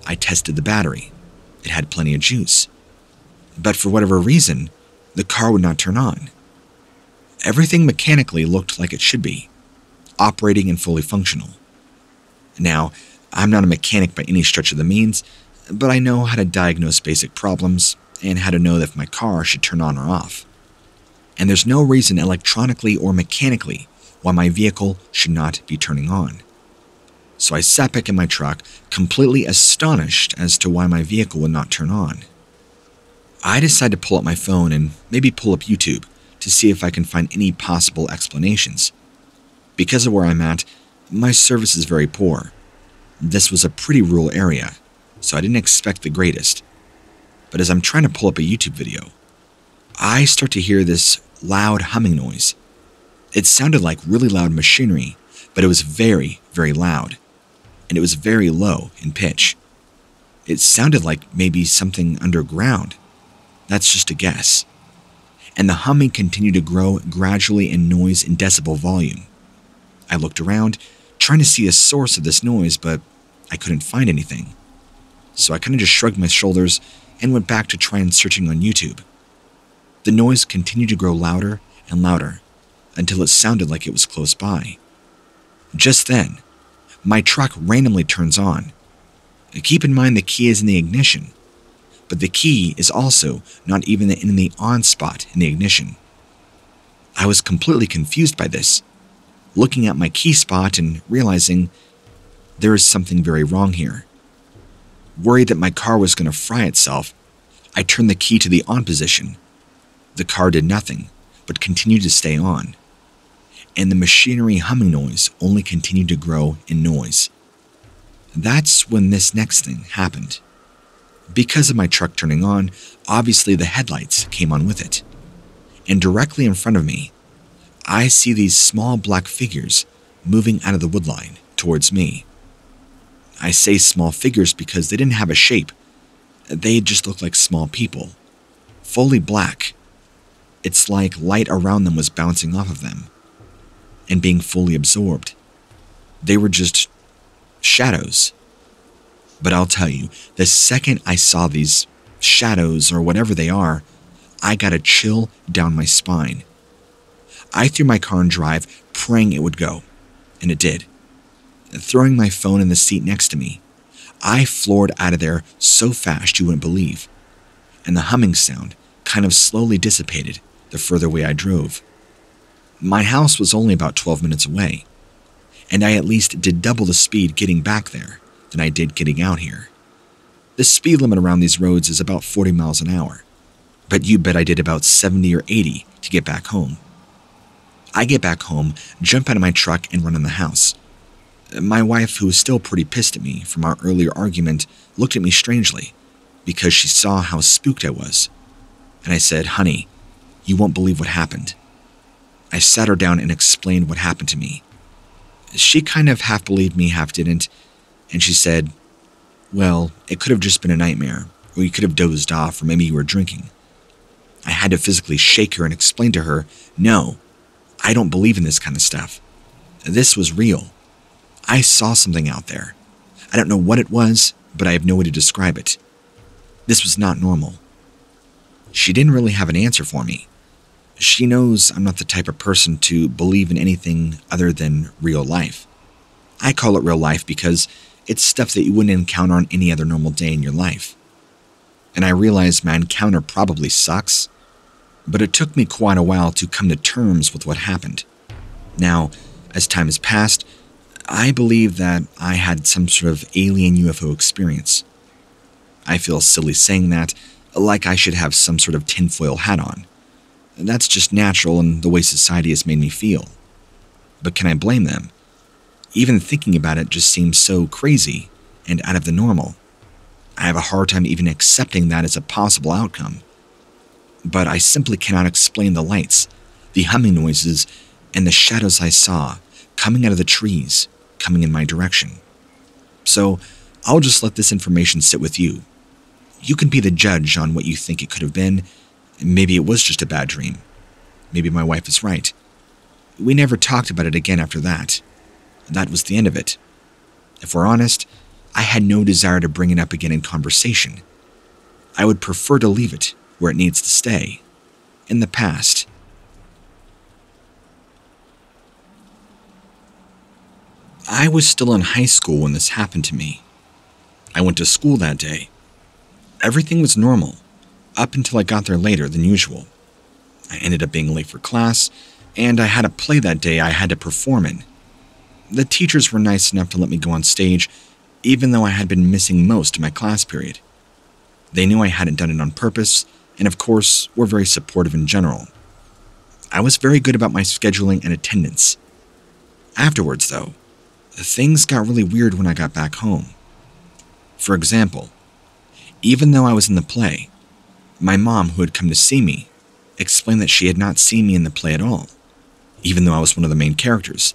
I tested the battery. It had plenty of juice. But for whatever reason, the car would not turn on. Everything mechanically looked like it should be, operating and fully functional. Now, I'm not a mechanic by any stretch of the means, but I know how to diagnose basic problems and how to know if my car should turn on or off. And there's no reason electronically or mechanically why my vehicle should not be turning on. So I sat back in my truck, completely astonished as to why my vehicle would not turn on. I decided to pull up my phone and maybe pull up YouTube to see if I can find any possible explanations. Because of where I'm at, my service is very poor. This was a pretty rural area, so I didn't expect the greatest. But as I'm trying to pull up a YouTube video, I start to hear this loud humming noise. It sounded like really loud machinery, but it was very, very loud, and it was very low in pitch. It sounded like maybe something underground. That's just a guess. And the humming continued to grow gradually in noise and decibel volume. I looked around, trying to see a source of this noise, but I couldn't find anything. So I kind of just shrugged my shoulders and went back to try and searching on YouTube. The noise continued to grow louder and louder until it sounded like it was close by. Just then, my truck randomly turns on. Keep in mind the key is in the ignition, but the key is also not even in the on spot in the ignition. I was completely confused by this, looking at my key spot and realizing there is something very wrong here. Worried that my car was going to fry itself, I turned the key to the on position. The car did nothing, but continued to stay on. And the machinery humming noise only continued to grow in noise. That's when this next thing happened. Because of my truck turning on, obviously the headlights came on with it. And directly in front of me, I see these small black figures moving out of the woodline towards me. I say small figures because they didn't have a shape. They just looked like small people, fully black. It's like light around them was bouncing off of them and being fully absorbed. They were just shadows. But I'll tell you, the second I saw these shadows or whatever they are, I got a chill down my spine. I threw my car in drive, praying it would go, and it did. Throwing my phone in the seat next to me, I floored out of there so fast you wouldn't believe, and the humming sound kind of slowly dissipated the further away I drove. My house was only about 12 minutes away, and I at least did double the speed getting back there than I did getting out here. The speed limit around these roads is about 40 miles an hour, but you bet I did about 70 or 80 to get back home. I get back home, jump out of my truck, and run in the house. My wife, who was still pretty pissed at me from our earlier argument, looked at me strangely because she saw how spooked I was. And I said, "Honey, you won't believe what happened." I sat her down and explained what happened to me. She kind of half believed me, half didn't, and she said, "Well, it could have just been a nightmare, or you could have dozed off, or maybe you were drinking." I had to physically shake her and explain to her, "No, I don't believe in this kind of stuff. This was real. I saw something out there. I don't know what it was, but I have no way to describe it. This was not normal." She didn't really have an answer for me. She knows I'm not the type of person to believe in anything other than real life. I call it real life because it's stuff that you wouldn't encounter on any other normal day in your life. And I realize my encounter probably sucks, but it took me quite a while to come to terms with what happened. Now, as time has passed, I believe that I had some sort of alien UFO experience. I feel silly saying that, like I should have some sort of tinfoil hat on. That's just natural and the way society has made me feel. But can I blame them? Even thinking about it just seems so crazy and out of the normal. I have a hard time even accepting that as a possible outcome. But I simply cannot explain the lights, the humming noises, and the shadows I saw coming out of the trees, coming in my direction. So I'll just let this information sit with you. You can be the judge on what you think it could have been. Maybe it was just a bad dream. Maybe my wife is right. We never talked about it again after that. That was the end of it. If we're honest, I had no desire to bring it up again in conversation. I would prefer to leave it where it needs to stay, in the past. I was still in high school when this happened to me. I went to school that day. Everything was normal, up until I got there later than usual. I ended up being late for class, and I had a play that day I had to perform in. The teachers were nice enough to let me go on stage, even though I had been missing most of my class period. They knew I hadn't done it on purpose, and of course, were very supportive in general. I was very good about my scheduling and attendance. Afterwards, though, things got really weird when I got back home. For example, even though I was in the play, my mom, who had come to see me, explained that she had not seen me in the play at all, even though I was one of the main characters.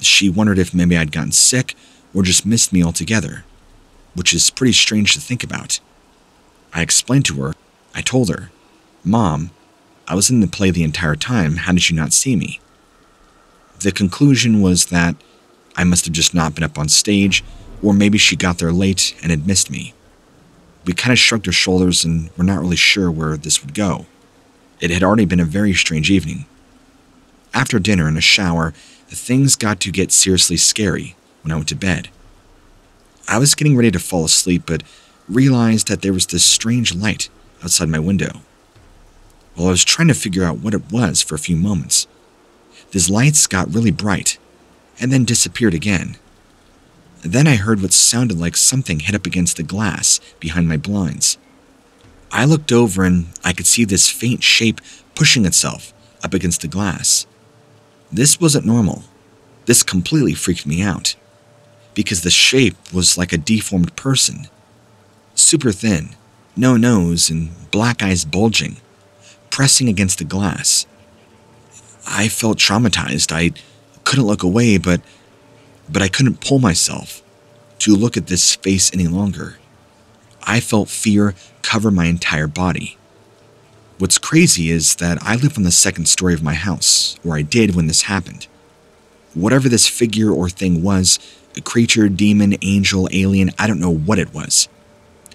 She wondered if maybe I'd gotten sick or just missed me altogether, which is pretty strange to think about. I explained to her. I told her, "Mom, I was in the play the entire time. How did you not see me?" The conclusion was that I must have just not been up on stage, or maybe she got there late and had missed me. We kind of shrugged our shoulders and were not really sure where this would go. It had already been a very strange evening. After dinner and a shower, things got to get seriously scary when I went to bed. I was getting ready to fall asleep, but realized that there was this strange light outside my window. While I was trying to figure out what it was for a few moments, these lights got really bright and then disappeared again. Then I heard what sounded like something hit up against the glass behind my blinds. I looked over and I could see this faint shape pushing itself up against the glass. This wasn't normal. This completely freaked me out, because the shape was like a deformed person. Super thin, no nose, and black eyes bulging, pressing against the glass. I felt traumatized. I couldn't look away, but I couldn't pull myself to look at this face any longer. I felt fear cover my entire body. What's crazy is that I live on the second story of my house, or I did when this happened. Whatever this figure or thing was, a creature, demon, angel, alien, I don't know what it was,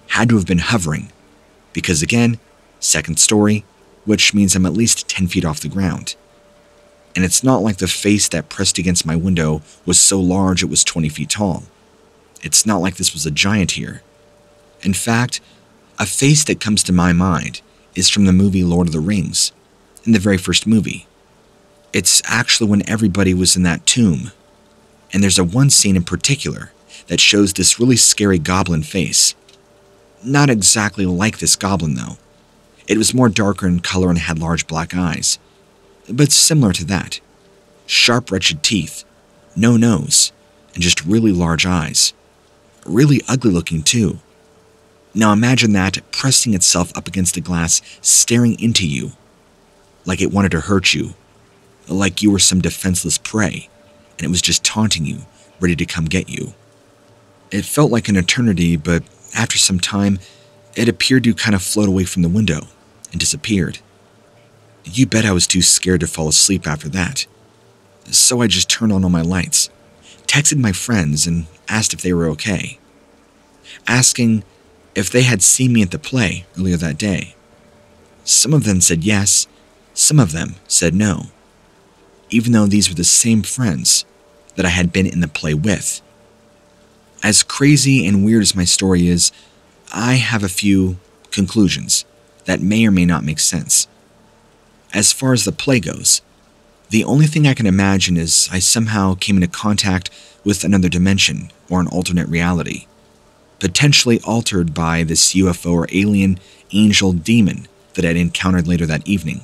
had to have been hovering, because again, second story, which means I'm at least 10 feet off the ground. And it's not like the face that pressed against my window was so large it was 20 feet tall. It's not like this was a giant here. In fact, a face that comes to my mind is from the movie Lord of the Rings, in the very first movie. It's actually when everybody was in that tomb, and there's a one scene in particular that shows this really scary goblin face. Not exactly like this goblin though. It was more darker in color and had large black eyes, but similar to that. Sharp, wretched teeth, no nose, and just really large eyes. Really ugly looking too. Now imagine that pressing itself up against the glass, staring into you, like it wanted to hurt you, like you were some defenseless prey, and it was just taunting you, ready to come get you. It felt like an eternity, but after some time, it appeared to kind of float away from the window and disappeared. You bet I was too scared to fall asleep after that. So I just turned on all my lights, texted my friends, and asked if they were okay. Asking if they had seen me at the play earlier that day. Some of them said yes, some of them said no, even though these were the same friends that I had been in the play with. As crazy and weird as my story is, I have a few conclusions that may or may not make sense. As far as the play goes, the only thing I can imagine is I somehow came into contact with another dimension or an alternate reality, potentially altered by this UFO or alien, angel, demon that I'd encountered later that evening.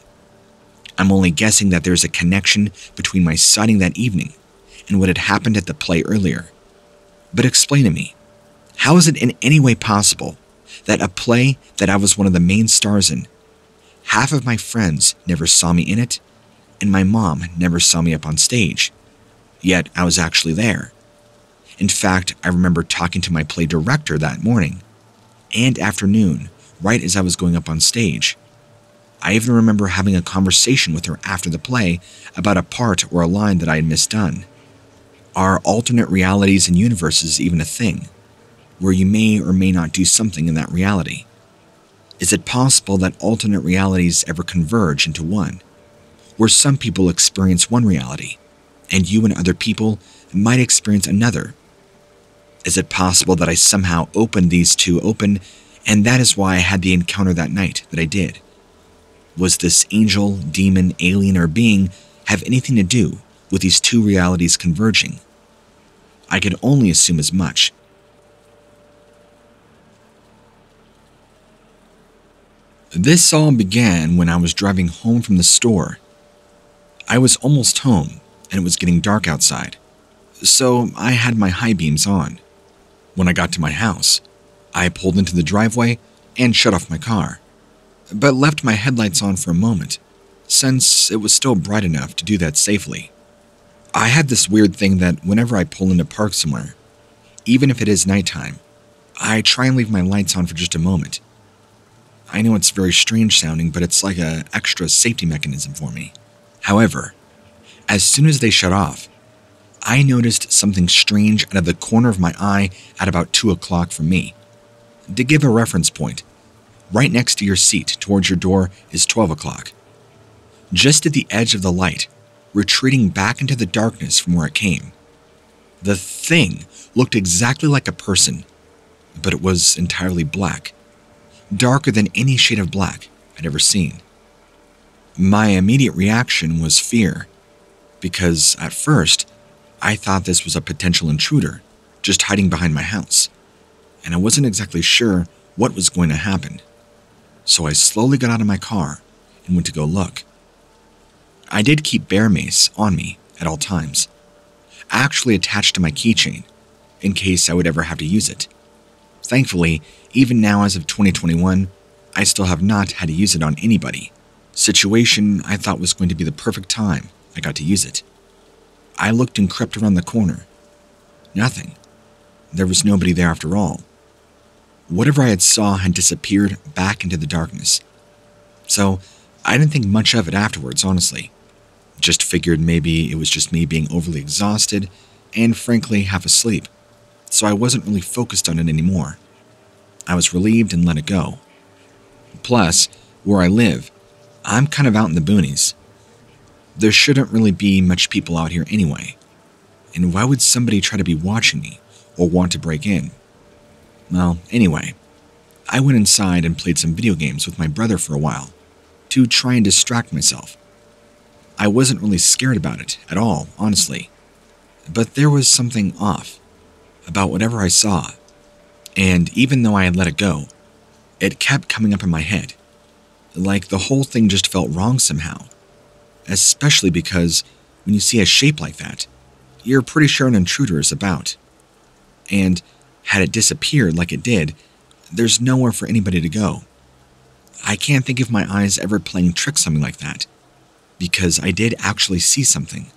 I'm only guessing that there's a connection between my sighting that evening and what had happened at the play earlier. But explain to me, how is it in any way possible that a play that I was one of the main stars in, half of my friends never saw me in it, and my mom never saw me up on stage, yet I was actually there? In fact, I remember talking to my play director that morning and afternoon, right as I was going up on stage. I even remember having a conversation with her after the play about a part or a line that I had misdone. Are alternate realities and universes even a thing, where you may or may not do something in that reality? Is it possible that alternate realities ever converge into one, where some people experience one reality, and you and other people might experience another? Is it possible that I somehow opened these two open, and that is why I had the encounter that night that I did? Was this angel, demon, alien, or being have anything to do with these two realities converging? I could only assume as much. This all began when I was driving home from the store. I was almost home, and it was getting dark outside, so I had my high beams on. When I got to my house, I pulled into the driveway and shut off my car, but left my headlights on for a moment, since it was still bright enough to do that safely. I have this weird thing that whenever I pull into park somewhere, even if it is nighttime, I try and leave my lights on for just a moment. I know it's very strange sounding, but it's like an extra safety mechanism for me. However, as soon as they shut off, I noticed something strange out of the corner of my eye at about 2 o'clock for me. To give a reference point, right next to your seat towards your door is 12 o'clock. Just at the edge of the light, retreating back into the darkness from where it came. The thing looked exactly like a person, but it was entirely black, darker than any shade of black I'd ever seen. My immediate reaction was fear, because at first, I thought this was a potential intruder just hiding behind my house, and I wasn't exactly sure what was going to happen. so I slowly got out of my car and went to go look. I did keep bear mace on me at all times, actually attached to my keychain in case I would ever have to use it. Thankfully, even now as of 2021, I still have not had to use it on anybody. Situation I thought was going to be the perfect time I got to use it. I looked and crept around the corner. Nothing. There was nobody there after all. Whatever I had saw had disappeared back into the darkness. So I didn't think much of it afterwards, honestly. Just figured maybe it was just me being overly exhausted and frankly half asleep, so I wasn't really focused on it anymore. I was relieved and let it go. Plus, where I live, I'm kind of out in the boonies. There shouldn't really be much people out here anyway, and why would somebody try to be watching me or want to break in? Well, anyway, I went inside and played some video games with my brother for a while to try and distract myself. I wasn't really scared about it at all, honestly, but there was something off about whatever I saw, and even though I had let it go, it kept coming up in my head, like the whole thing just felt wrong somehow, especially because when you see a shape like that, you're pretty sure an intruder is about. And had it disappeared like it did, there's nowhere for anybody to go. I can't think of my eyes ever playing tricks on me like that, because I did actually see something.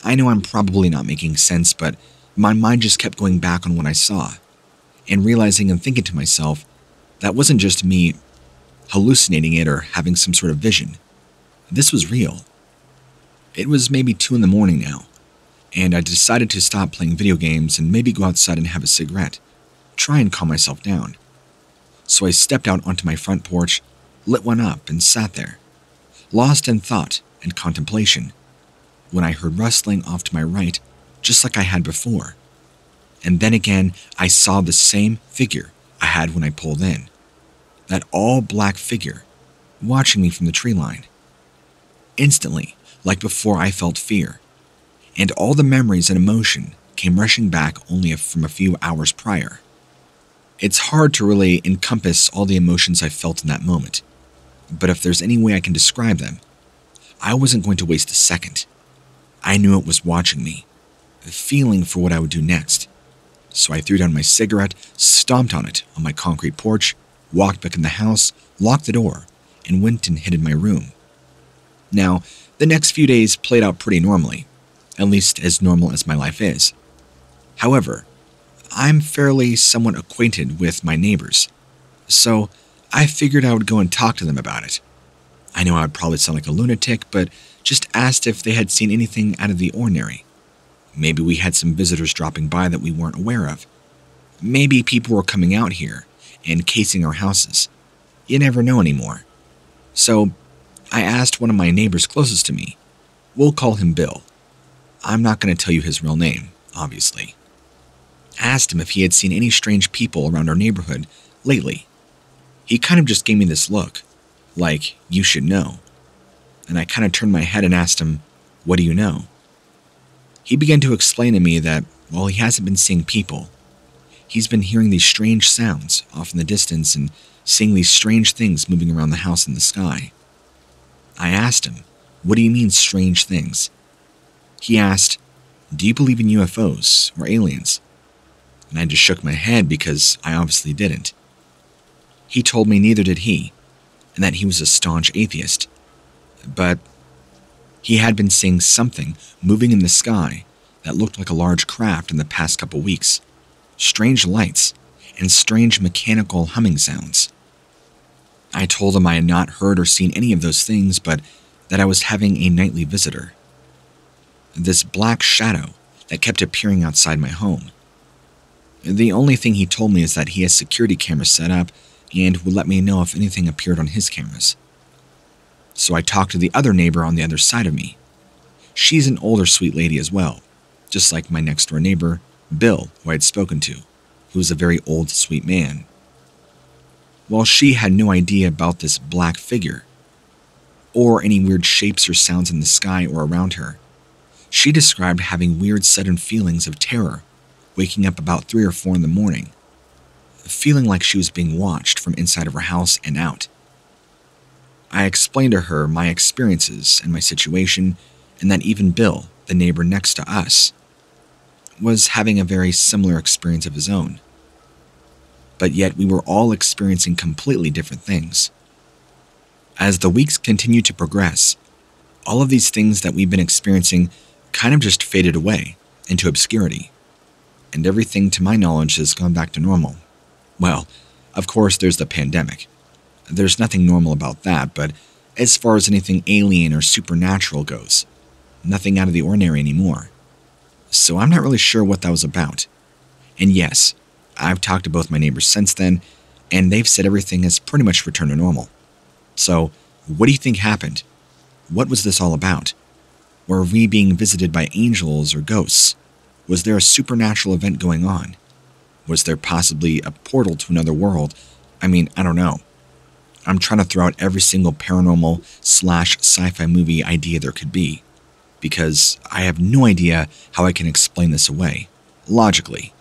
I know I'm probably not making sense, but my mind just kept going back on what I saw, and realizing and thinking to myself, that wasn't just me hallucinating it or having some sort of vision. This was real. It was maybe 2 a.m. now, and I decided to stop playing video games and maybe go outside and have a cigarette, try and calm myself down. So I stepped out onto my front porch, lit one up, and sat there, lost in thought and contemplation, when I heard rustling off to my right, just like I had before. And then again, I saw the same figure I had when I pulled in. That all-black figure, watching me from the tree line. Instantly, like before, I felt fear, and all the memories and emotion came rushing back only from a few hours prior. It's hard to really encompass all the emotions I felt in that moment, but if there's any way I can describe them, I wasn't going to waste a second. I knew it was watching me, feeling for what I would do next. So I threw down my cigarette, stomped on it on my concrete porch, walked back in the house, locked the door, and went and hid in my room. Now, the next few days played out pretty normally, at least as normal as my life is. However, I'm fairly somewhat acquainted with my neighbors, so I figured I would go and talk to them about it. I know I would probably sound like a lunatic, but just asked if they had seen anything out of the ordinary. Maybe we had some visitors dropping by that we weren't aware of. Maybe people were coming out here and casing our houses. You never know anymore. So I asked one of my neighbors closest to me. We'll call him Bill. I'm not going to tell you his real name, obviously. Asked him if he had seen any strange people around our neighborhood lately. He kind of just gave me this look, like, you should know. And I kind of turned my head and asked him, what do you know? He began to explain to me that while he hasn't been seeing people, he's been hearing these strange sounds off in the distance and seeing these strange things moving around the house in the sky. I asked him, what do you mean strange things? He asked, do you believe in UFOs or aliens? And I just shook my head because I obviously didn't. He told me neither did he, and that he was a staunch atheist. But he had been seeing something moving in the sky that looked like a large craft in the past couple weeks. Strange lights and strange mechanical humming sounds. I told him I had not heard or seen any of those things, but that I was having a nightly visitor. This black shadow that kept appearing outside my home. The only thing he told me is that he has security cameras set up and would let me know if anything appeared on his cameras. So I talked to the other neighbor on the other side of me. She's an older sweet lady as well, just like my next door neighbor, Bill, who I had spoken to, who was a very old, sweet man. While she had no idea about this black figure, or any weird shapes or sounds in the sky or around her, she described having weird sudden feelings of terror, waking up about 3 or 4 in the morning. feeling like she was being watched from inside of her house and out. I explained to her my experiences and my situation, and that even Bill, the neighbor next to us, was having a very similar experience of his own. But yet we were all experiencing completely different things. As the weeks continued to progress, all of these things that we've been experiencing kind of just faded away into obscurity, and everything to my knowledge has gone back to normal. Well, of course there's the pandemic. There's nothing normal about that, but as far as anything alien or supernatural goes, nothing out of the ordinary anymore. So I'm not really sure what that was about. And yes, I've talked to both my neighbors since then, and they've said everything has pretty much returned to normal. So, what do you think happened? What was this all about? Were we being visited by angels or ghosts? Was there a supernatural event going on? Was there possibly a portal to another world? I mean, I don't know. I'm trying to throw out every single paranormal/sci-fi movie idea there could be, because I have no idea how I can explain this away, logically.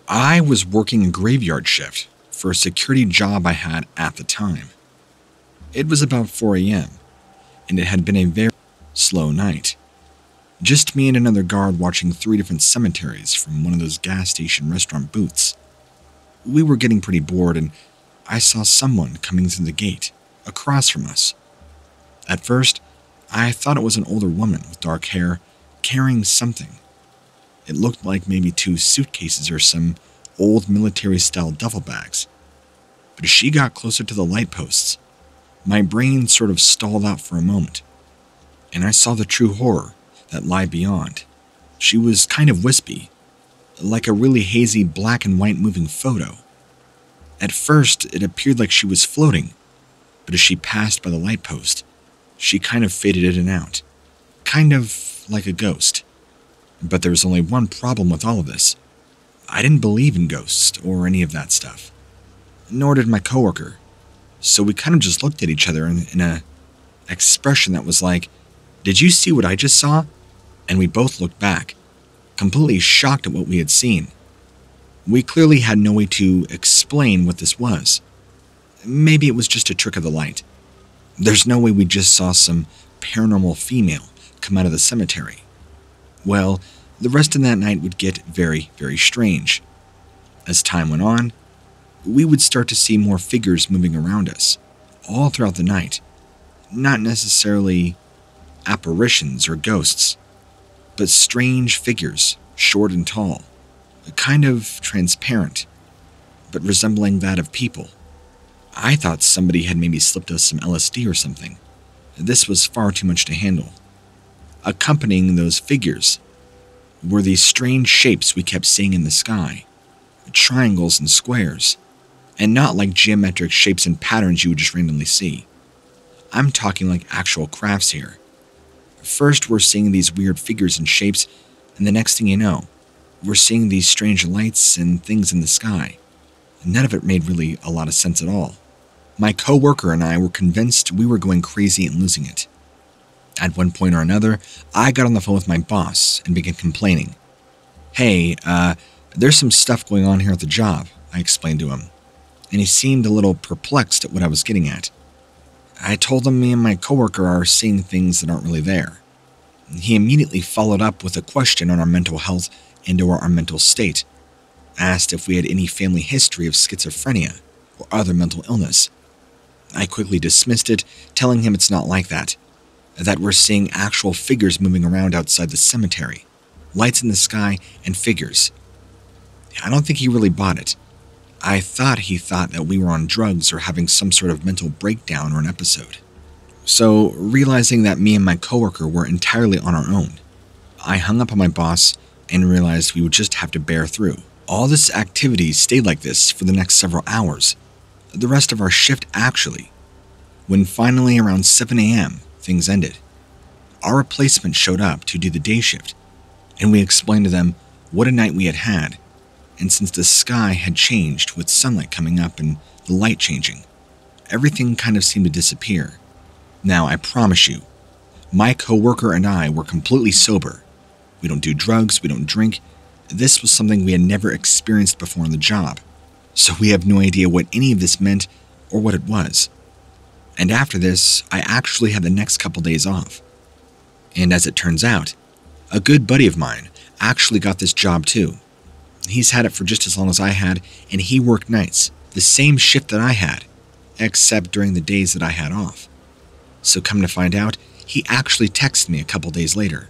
I was working a graveyard shift for a security job I had at the time. It was about 4 a.m., and it had been a very slow night. Just me and another guard watching 3 different cemeteries from one of those gas station restaurant booths. We were getting pretty bored, and I saw someone coming through the gate, across from us. At first, I thought it was an older woman with dark hair, carrying something. It looked like maybe 2 suitcases or some old military-style duffel bags. But as she got closer to the light posts, my brain sort of stalled out for a moment, and I saw the true horror that lay beyond. She was kind of wispy, like a really hazy black and white moving photo. At first, it appeared like she was floating, but as she passed by the light post, she kind of faded in and out, kind of like a ghost. But there was only one problem with all of this. I didn't believe in ghosts or any of that stuff. Nor did my coworker. So we kind of just looked at each other in a expression that was like, "Did you see what I just saw?" And we both looked back, completely shocked at what we had seen. We clearly had no way to explain what this was. Maybe it was just a trick of the light. There's no way we just saw some paranormal female come out of the cemetery. Well, the rest of that night would get very, very strange. As time went on, we would start to see more figures moving around us, all throughout the night. Not necessarily apparitions or ghosts, but strange figures, short and tall, kind of transparent, but resembling that of people. I thought somebody had maybe slipped us some LSD or something. This was far too much to handle. Accompanying those figures were these strange shapes we kept seeing in the sky, triangles and squares, and not like geometric shapes and patterns you would just randomly see. I'm talking like actual crafts here. First, we're seeing these weird figures and shapes, and the next thing you know, we're seeing these strange lights and things in the sky. None of it made really a lot of sense at all. My coworker and I were convinced we were going crazy and losing it. At one point or another, I got on the phone with my boss and began complaining. "Hey, there's some stuff going on here at the job," I explained to him, and he seemed a little perplexed at what I was getting at. I told him me and my coworker are seeing things that aren't really there. He immediately followed up with a question on our mental health and or our mental state, asked if we had any family history of schizophrenia or other mental illness. I quickly dismissed it, telling him it's not like that we're seeing actual figures moving around outside the cemetery, lights in the sky, and figures. I don't think he really bought it. I thought he thought that we were on drugs or having some sort of mental breakdown or an episode. So, realizing that me and my coworker were entirely on our own, I hung up on my boss and realized we would just have to bear through. All this activity stayed like this for the next several hours, the rest of our shift actually, when finally around 7 a.m., things ended. Our replacement showed up to do the day shift, and we explained to them what a night we had had, and since the sky had changed with sunlight coming up and the light changing, everything kind of seemed to disappear. Now, I promise you, my coworker and I were completely sober, We don't do drugs, we don't drink. This was something we had never experienced before on the job, so we have no idea what any of this meant or what it was. And after this, I actually had the next couple days off. And as it turns out, a good buddy of mine actually got this job too. He's had it for just as long as I had, and he worked nights, the same shift that I had, except during the days that I had off. So come to find out, he actually texted me a couple days later,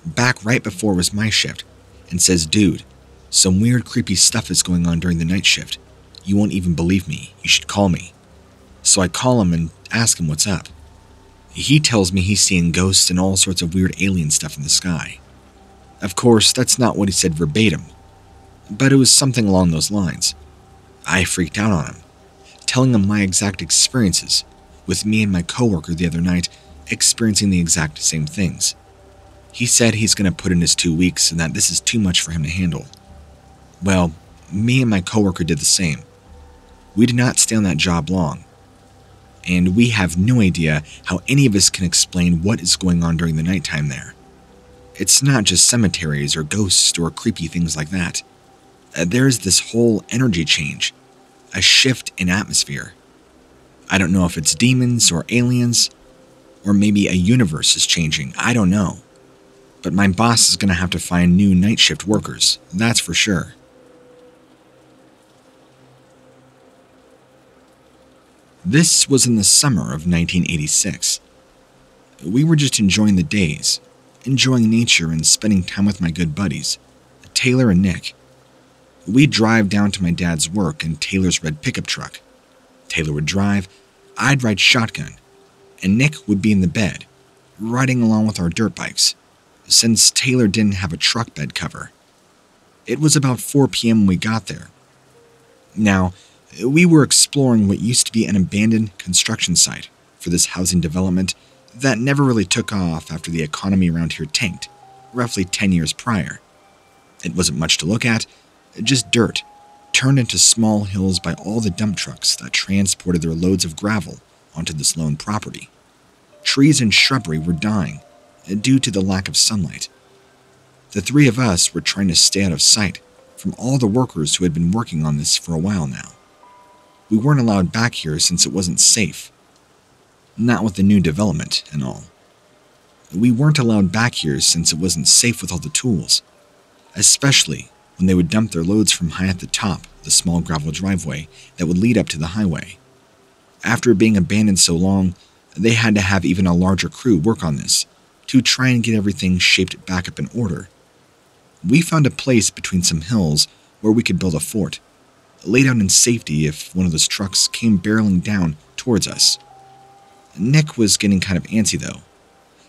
back right before it was my shift, and says, "Dude, some weird creepy stuff is going on during the night shift. You won't even believe me. You should call me." So I call him and ask him what's up. He tells me he's seeing ghosts and all sorts of weird alien stuff in the sky. Of course, that's not what he said verbatim, but it was something along those lines. I freaked out on him, telling him my exact experiences, with me and my coworker the other night experiencing the exact same things. He said he's going to put in his 2 weeks and that this is too much for him to handle. Well, me and my coworker did the same. We did not stay on that job long, and we have no idea how any of us can explain what is going on during the nighttime there. It's not just cemeteries or ghosts or creepy things like that. There's this whole energy change, a shift in atmosphere. I don't know if it's demons or aliens, or maybe a universe is changing, I don't know. But my boss is going to have to find new night shift workers, that's for sure. This was in the summer of 1986. We were just enjoying the days, enjoying nature and spending time with my good buddies, Taylor and Nick. We'd drive down to my dad's work in Taylor's red pickup truck. Taylor would drive, I'd ride shotgun, and Nick would be in the bed, riding along with our dirt bikes, since Taylor didn't have a truck bed cover. It was about 4 p.m. when we got there. Now, we were exploring what used to be an abandoned construction site for this housing development that never really took off after the economy around here tanked, roughly 10 years prior. It wasn't much to look at, just dirt, turned into small hills by all the dump trucks that transported their loads of gravel onto this lone property. Trees and shrubbery were dying due to the lack of sunlight. The three of us were trying to stay out of sight from all the workers who had been working on this for a while now. We weren't allowed back here since it wasn't safe. Not with the new development and all. We weren't allowed back here since it wasn't safe with all the tools, especially when they would dump their loads from high at the top of the small gravel driveway that would lead up to the highway. After being abandoned so long, they had to have even a larger crew work on this to try and get everything shaped back up in order. We found a place between some hills where we could build a fort, lay down in safety if one of those trucks came barreling down towards us. Nick was getting kind of antsy though,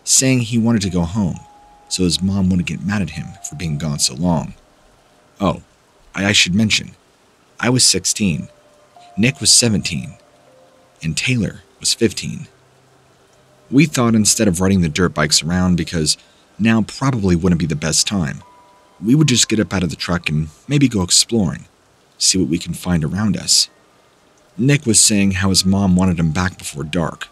saying he wanted to go home so his mom wouldn't get mad at him for being gone so long. Oh, I should mention, I was 16, Nick was 17, and Taylor was 15. We thought instead of riding the dirt bikes around, because now probably wouldn't be the best time, we would just get up out of the truck and maybe go exploring, see what we can find around us. Nick was saying how his mom wanted him back before dark,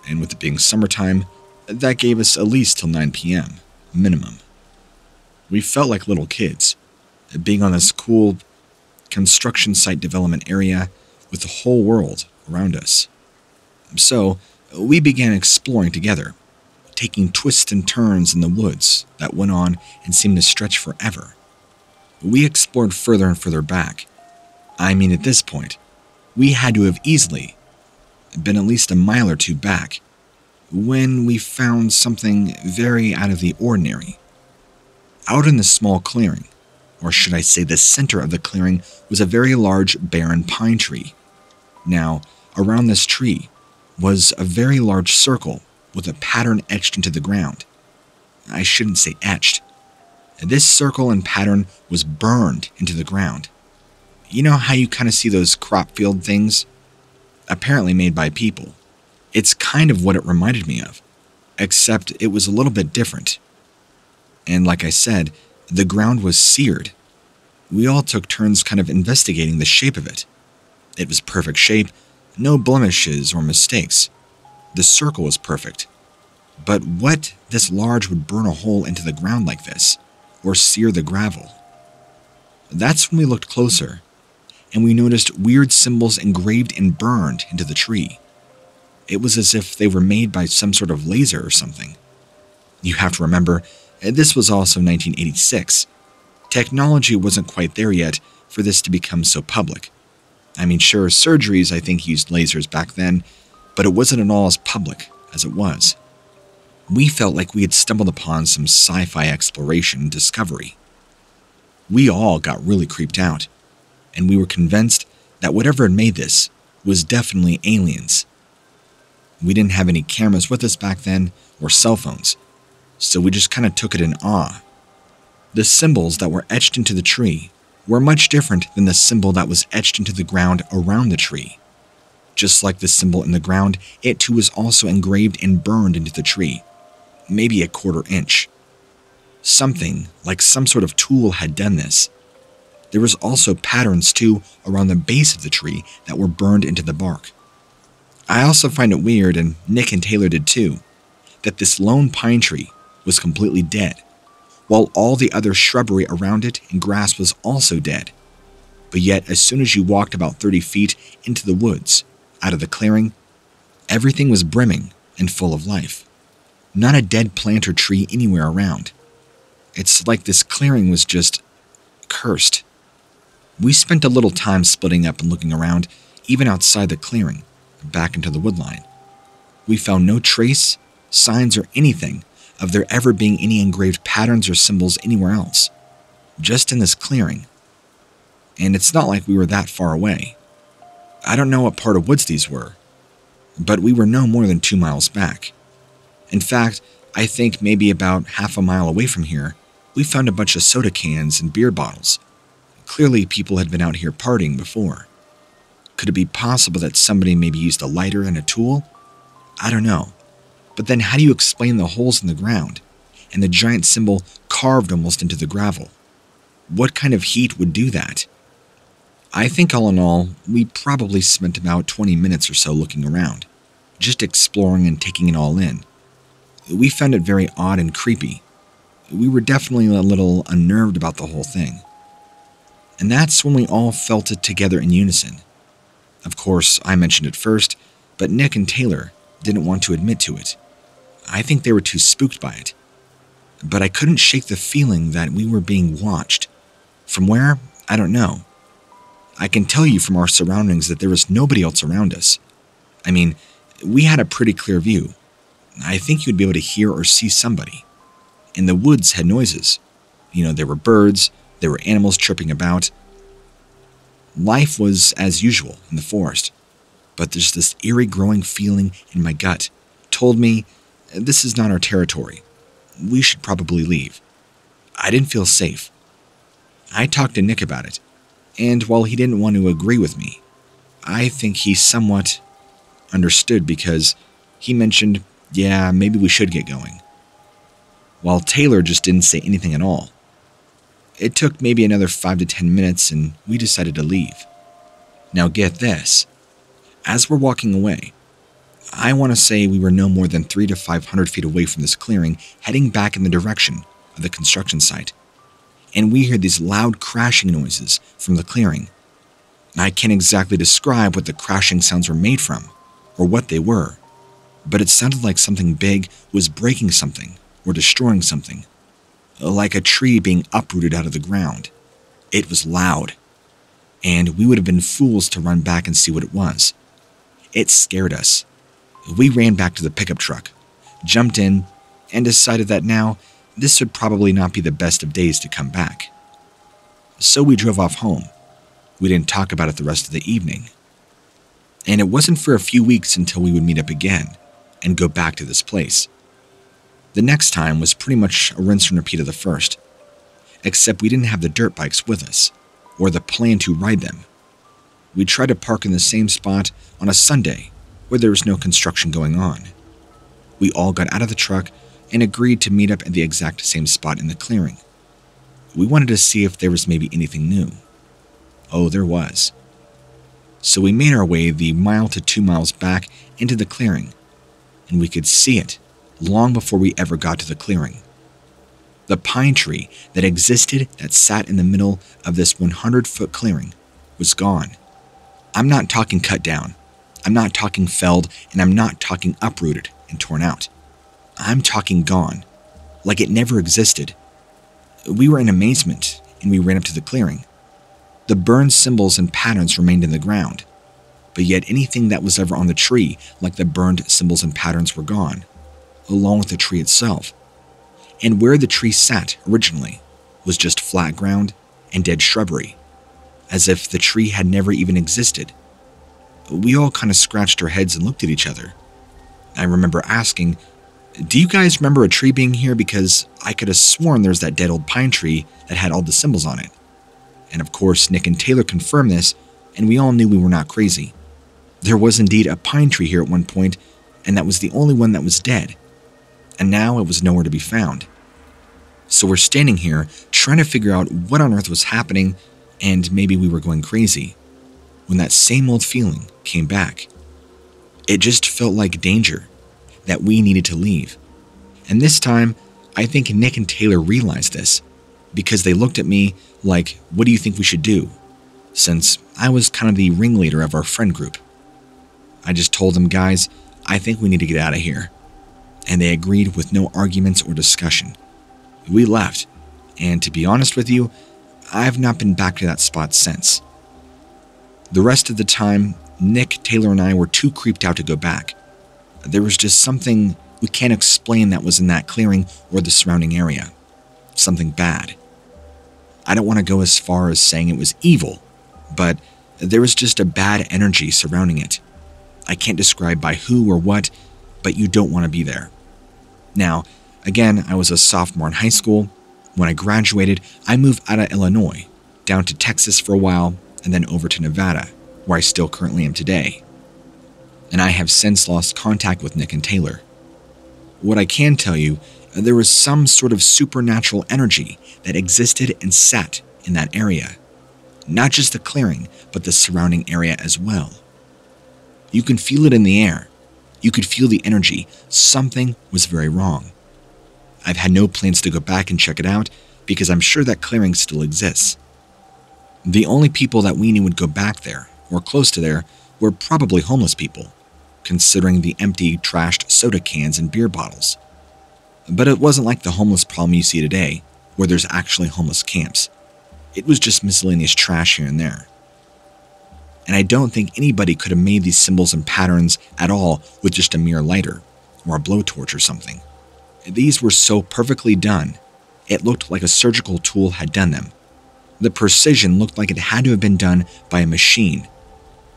and with it being summertime, that gave us at least till 9 p.m., minimum. We felt like little kids, being on this cool construction site development area with the whole world around us. So, we began exploring together, taking twists and turns in the woods that went on and seemed to stretch forever. We explored further and further back. I mean, at this point, we had to have easily been at least a mile or two back when we found something very out of the ordinary. Out in the small clearing, or should I say the center of the clearing, was a very large barren pine tree. Now, around this tree was a very large circle with a pattern etched into the ground. I shouldn't say etched. This circle and pattern was burned into the ground. You know how you kind of see those crop field things? Apparently made by people. It's kind of what it reminded me of, except it was a little bit different. And like I said, the ground was seared. We all took turns kind of investigating the shape of it. It was perfect shape, no blemishes or mistakes. The circle was perfect. But what this large would burn a hole into the ground like this, or sear the gravel. That's when we looked closer, and we noticed weird symbols engraved and burned into the tree. It was as if they were made by some sort of laser or something. You have to remember, this was also 1986. Technology wasn't quite there yet for this to become so public. I mean, sure, surgeries I think used lasers back then, but it wasn't at all as public as it was. We felt like we had stumbled upon some sci-fi exploration and discovery. We all got really creeped out, and we were convinced that whatever had made this was definitely aliens. We didn't have any cameras with us back then, or cell phones, so we just kind of took it in awe. The symbols that were etched into the tree were much different than the symbol that was etched into the ground around the tree. Just like the symbol in the ground, it too was also engraved and burned into the tree, maybe a quarter inch. Something like some sort of tool had done this. There was also patterns too around the base of the tree that were burned into the bark. I also find it weird, and Nick and Taylor did too, that this lone pine tree was completely dead, while all the other shrubbery around it and grass was also dead. But yet, as soon as you walked about 30 feet into the woods, out of the clearing, everything was brimming and full of life. Not a dead plant or tree anywhere around. It's like this clearing was just cursed. We spent a little time splitting up and looking around, even outside the clearing, back into the woodline. We found no trace, signs, or anything of there ever being any engraved patterns or symbols anywhere else, just in this clearing. And it's not like we were that far away. I don't know what part of woods these were, but we were no more than 2 miles back. In fact, I think maybe about half a mile away from here, we found a bunch of soda cans and beer bottles. Clearly, people had been out here partying before. Could it be possible that somebody maybe used a lighter and a tool? I don't know. But then how do you explain the holes in the ground and the giant symbol carved almost into the gravel? What kind of heat would do that? I think all in all, we probably spent about 20 minutes or so looking around, just exploring and taking it all in. We found it very odd and creepy. We were definitely a little unnerved about the whole thing. And that's when we all felt it together in unison. Of course, I mentioned it first, but Nick and Taylor didn't want to admit to it. I think they were too spooked by it. But I couldn't shake the feeling that we were being watched. From where? I don't know. I can tell you from our surroundings that there was nobody else around us. I mean, we had a pretty clear view. I think you'd be able to hear or see somebody. And the woods had noises. There were birds, there were animals chirping about. Life was as usual in the forest, but there's this eerie growing feeling in my gut told me this is not our territory. We should probably leave. I didn't feel safe. I talked to Nick about it, and while he didn't want to agree with me, I think he somewhat understood because he mentioned, yeah, maybe we should get going. While Taylor just didn't say anything at all. It took maybe another 5 to 10 minutes and we decided to leave. Now get this. As we're walking away, I want to say we were no more than 300 to 500 feet away from this clearing, heading back in the direction of the construction site. And we hear these loud crashing noises from the clearing. I can't exactly describe what the crashing sounds were made from, or what they were, but it sounded like something big was breaking something or destroying something. Like a tree being uprooted out of the ground. It was loud, and we would have been fools to run back and see what it was. It scared us. We ran back to the pickup truck, jumped in, and decided that now this would probably not be the best of days to come back. So we drove off home. We didn't talk about it the rest of the evening. And it wasn't for a few weeks until we would meet up again and go back to this place. The next time was pretty much a rinse and repeat of the first, except we didn't have the dirt bikes with us, or the plan to ride them. We tried to park in the same spot on a Sunday where there was no construction going on. We all got out of the truck and agreed to meet up at the exact same spot in the clearing. We wanted to see if there was maybe anything new. Oh, there was. So we made our way the 1 to 2 miles back into the clearing, and we could see it long before we ever got to the clearing. The pine tree that sat in the middle of this 100-foot clearing was gone. I'm not talking cut down. I'm not talking felled, and I'm not talking uprooted and torn out. I'm talking gone, like it never existed. We were in amazement, and we ran up to the clearing. The burned symbols and patterns remained in the ground, but yet anything that was ever on the tree, like the burned symbols and patterns, were gone, along with the tree itself. And where the tree sat originally was just flat ground and dead shrubbery, as if the tree had never even existed. We all kind of scratched our heads and looked at each other. I remember asking, "Do you guys remember a tree being here? Because I could have sworn there's that dead old pine tree that had all the symbols on it." And of course, Nick and Taylor confirmed this, and we all knew we were not crazy. There was indeed a pine tree here at one point, and that was the only one that was dead. And now it was nowhere to be found. So we're standing here trying to figure out what on earth was happening, and maybe we were going crazy, when that same old feeling came back. It just felt like danger, that we needed to leave. And this time, I think Nick and Taylor realized this, because they looked at me like, "What do you think we should do?" Since I was kind of the ringleader of our friend group. I just told them, "Guys, I think we need to get out of here." And they agreed with no arguments or discussion. We left, and to be honest with you, I've not been back to that spot since. The rest of the time, Nick, Taylor, and I were too creeped out to go back. There was just something we can't explain that was in that clearing or the surrounding area. Something bad. I don't want to go as far as saying it was evil, but there was just a bad energy surrounding it. I can't describe by who or what, but you don't want to be there. Now, again, I was a sophomore in high school. When I graduated, I moved out of Illinois, down to Texas for a while, and then over to Nevada, where I still currently am today. And I have since lost contact with Nick and Taylor. What I can tell you, there was some sort of supernatural energy that existed and sat in that area. Not just the clearing, but the surrounding area as well. You can feel it in the air. You could feel the energy. Something was very wrong. I've had no plans to go back and check it out because I'm sure that clearing still exists. The only people that we knew would go back there, or close to there, were probably homeless people, considering the empty, trashed soda cans and beer bottles. But it wasn't like the homeless problem you see today, where there's actually homeless camps. It was just miscellaneous trash here and there. And I don't think anybody could have made these symbols and patterns at all with just a mere lighter, or a blowtorch or something. These were so perfectly done, it looked like a surgical tool had done them. The precision looked like it had to have been done by a machine.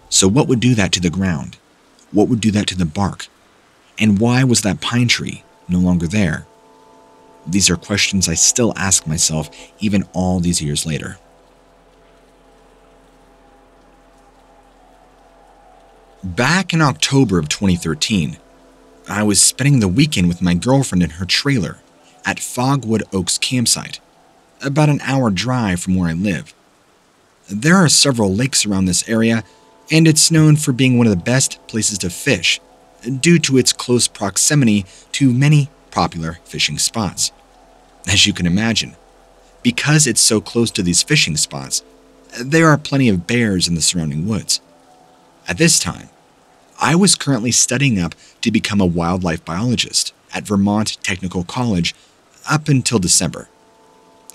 So what would do that to the ground? What would do that to the bark? And why was that pine tree no longer there? These are questions I still ask myself even all these years later. Back in October of 2013, I was spending the weekend with my girlfriend in her trailer at Fogwood Oaks campsite, about an hour drive from where I live. There are several lakes around this area, and it's known for being one of the best places to fish, due to its close proximity to many popular fishing spots. As you can imagine, because it's so close to these fishing spots, there are plenty of bears in the surrounding woods. At this time, I was currently studying up to become a wildlife biologist at Vermont Technical College up until December.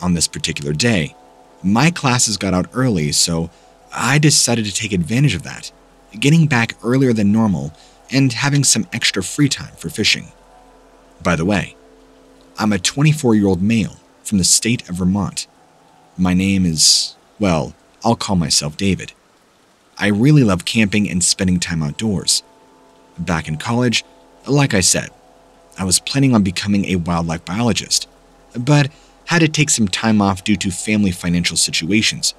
On this particular day, my classes got out early, so I decided to take advantage of that, getting back earlier than normal and having some extra free time for fishing. By the way, I'm a 24-year-old male from the state of Vermont. My name is, well, I'll call myself David. I really love camping and spending time outdoors. Back in college, like I said, I was planning on becoming a wildlife biologist, but had to take some time off due to family financial situations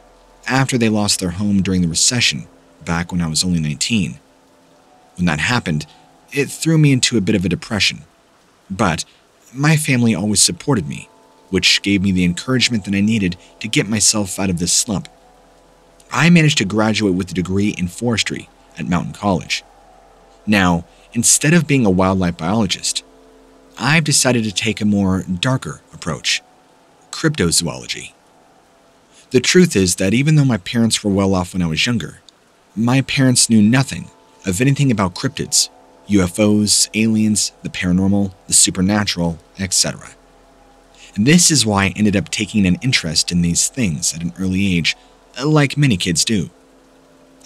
after they lost their home during the recession back when I was only 19. When that happened, it threw me into a bit of a depression, but my family always supported me, which gave me the encouragement that I needed to get myself out of this slump. I managed to graduate with a degree in forestry at Mountain College. Now, instead of being a wildlife biologist, I've decided to take a more darker approach cryptozoology. The truth is that even though my parents were well off when I was younger, my parents knew nothing of anything about cryptids, UFOs, aliens, the paranormal, the supernatural, etc. And this is why I ended up taking an interest in these things at an early age, like many kids do.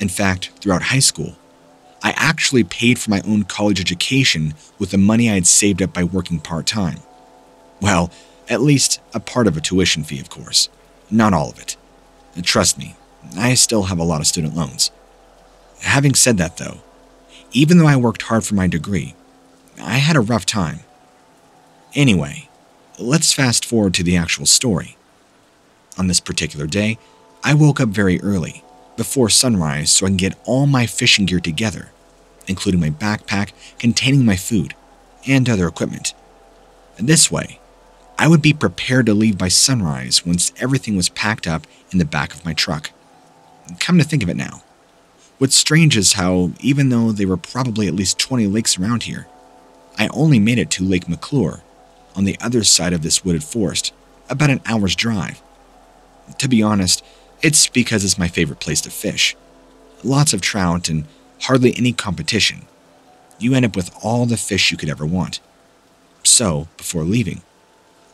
In fact, throughout high school, I actually paid for my own college education with the money I had saved up by working part-time. Well, at least a part of a tuition fee, of course. Not all of it. Trust me, I still have a lot of student loans. Having said that, though, even though I worked hard for my degree, I had a rough time. Anyway, let's fast forward to the actual story. On this particular day, I woke up very early, before sunrise, so I can get all my fishing gear together, including my backpack containing my food and other equipment. This way, I would be prepared to leave by sunrise once everything was packed up in the back of my truck. Come to think of it now, what's strange is how, even though there were probably at least 20 lakes around here, I only made it to Lake McClure, on the other side of this wooded forest, about an hour's drive. To be honest, it's because it's my favorite place to fish. Lots of trout and hardly any competition. You end up with all the fish you could ever want. So, before leaving,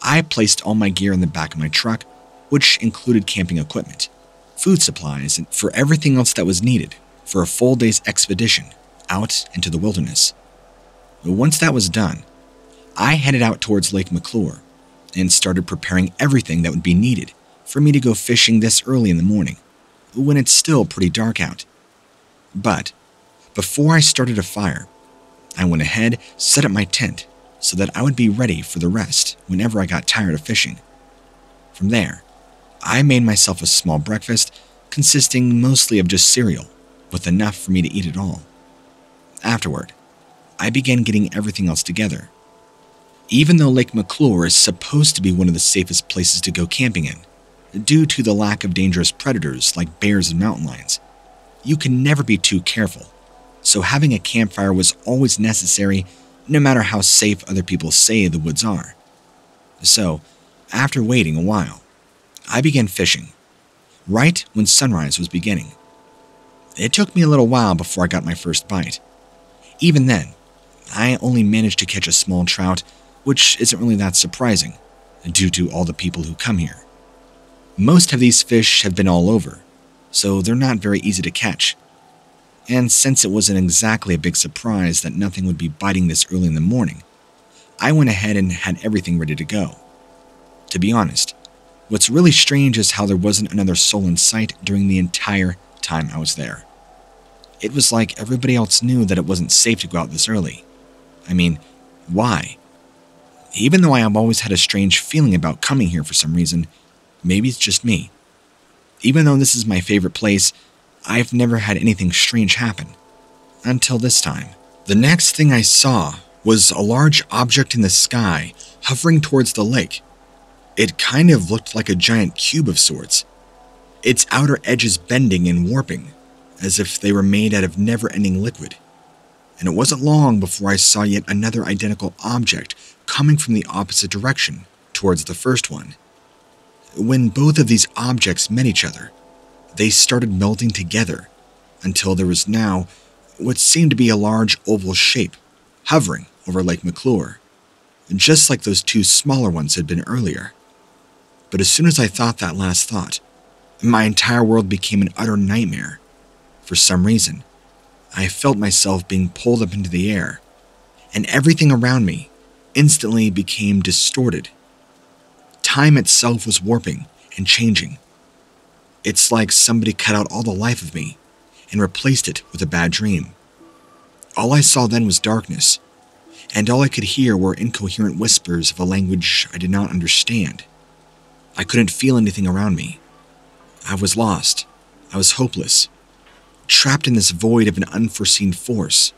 I placed all my gear in the back of my truck, which included camping equipment, food supplies, and for everything else that was needed for a full day's expedition out into the wilderness. Once that was done, I headed out towards Lake McClure and started preparing everything that would be needed for me to go fishing this early in the morning, when it's still pretty dark out. But before I started a fire, I went ahead, set up my tent so that I would be ready for the rest whenever I got tired of fishing. From there, I made myself a small breakfast consisting mostly of just cereal, with enough for me to eat it all. Afterward, I began getting everything else together. Even though Lake McClure is supposed to be one of the safest places to go camping in, due to the lack of dangerous predators like bears and mountain lions, you can never be too careful, so having a campfire was always necessary no matter how safe other people say the woods are. So, after waiting a while, I began fishing, right when sunrise was beginning. It took me a little while before I got my first bite. Even then, I only managed to catch a small trout, which isn't really that surprising, due to all the people who come here. Most of these fish have been all over, so they're not very easy to catch. And since it wasn't exactly a big surprise that nothing would be biting this early in the morning, I went ahead and had everything ready to go. To be honest, what's really strange is how there wasn't another soul in sight during the entire time I was there. It was like everybody else knew that it wasn't safe to go out this early. I mean, why? Even though I have always had a strange feeling about coming here for some reason, maybe it's just me. Even though this is my favorite place, I've never had anything strange happen. Until this time. The next thing I saw was a large object in the sky hovering towards the lake. It kind of looked like a giant cube of sorts, its outer edges bending and warping, as if they were made out of never-ending liquid. And it wasn't long before I saw yet another identical object coming from the opposite direction, towards the first one. When both of these objects met each other, they started melding together, until there was now what seemed to be a large oval shape, hovering over Lake McClure, just like those two smaller ones had been earlier. But as soon as I thought that last thought, my entire world became an utter nightmare. For some reason, I felt myself being pulled up into the air, and everything around me instantly became distorted. Time itself was warping and changing. It's like somebody cut out all the life of me and replaced it with a bad dream. All I saw then was darkness, and all I could hear were incoherent whispers of a language I did not understand. I couldn't feel anything around me. I was lost. I was hopeless, trapped in this void of an unforeseen force,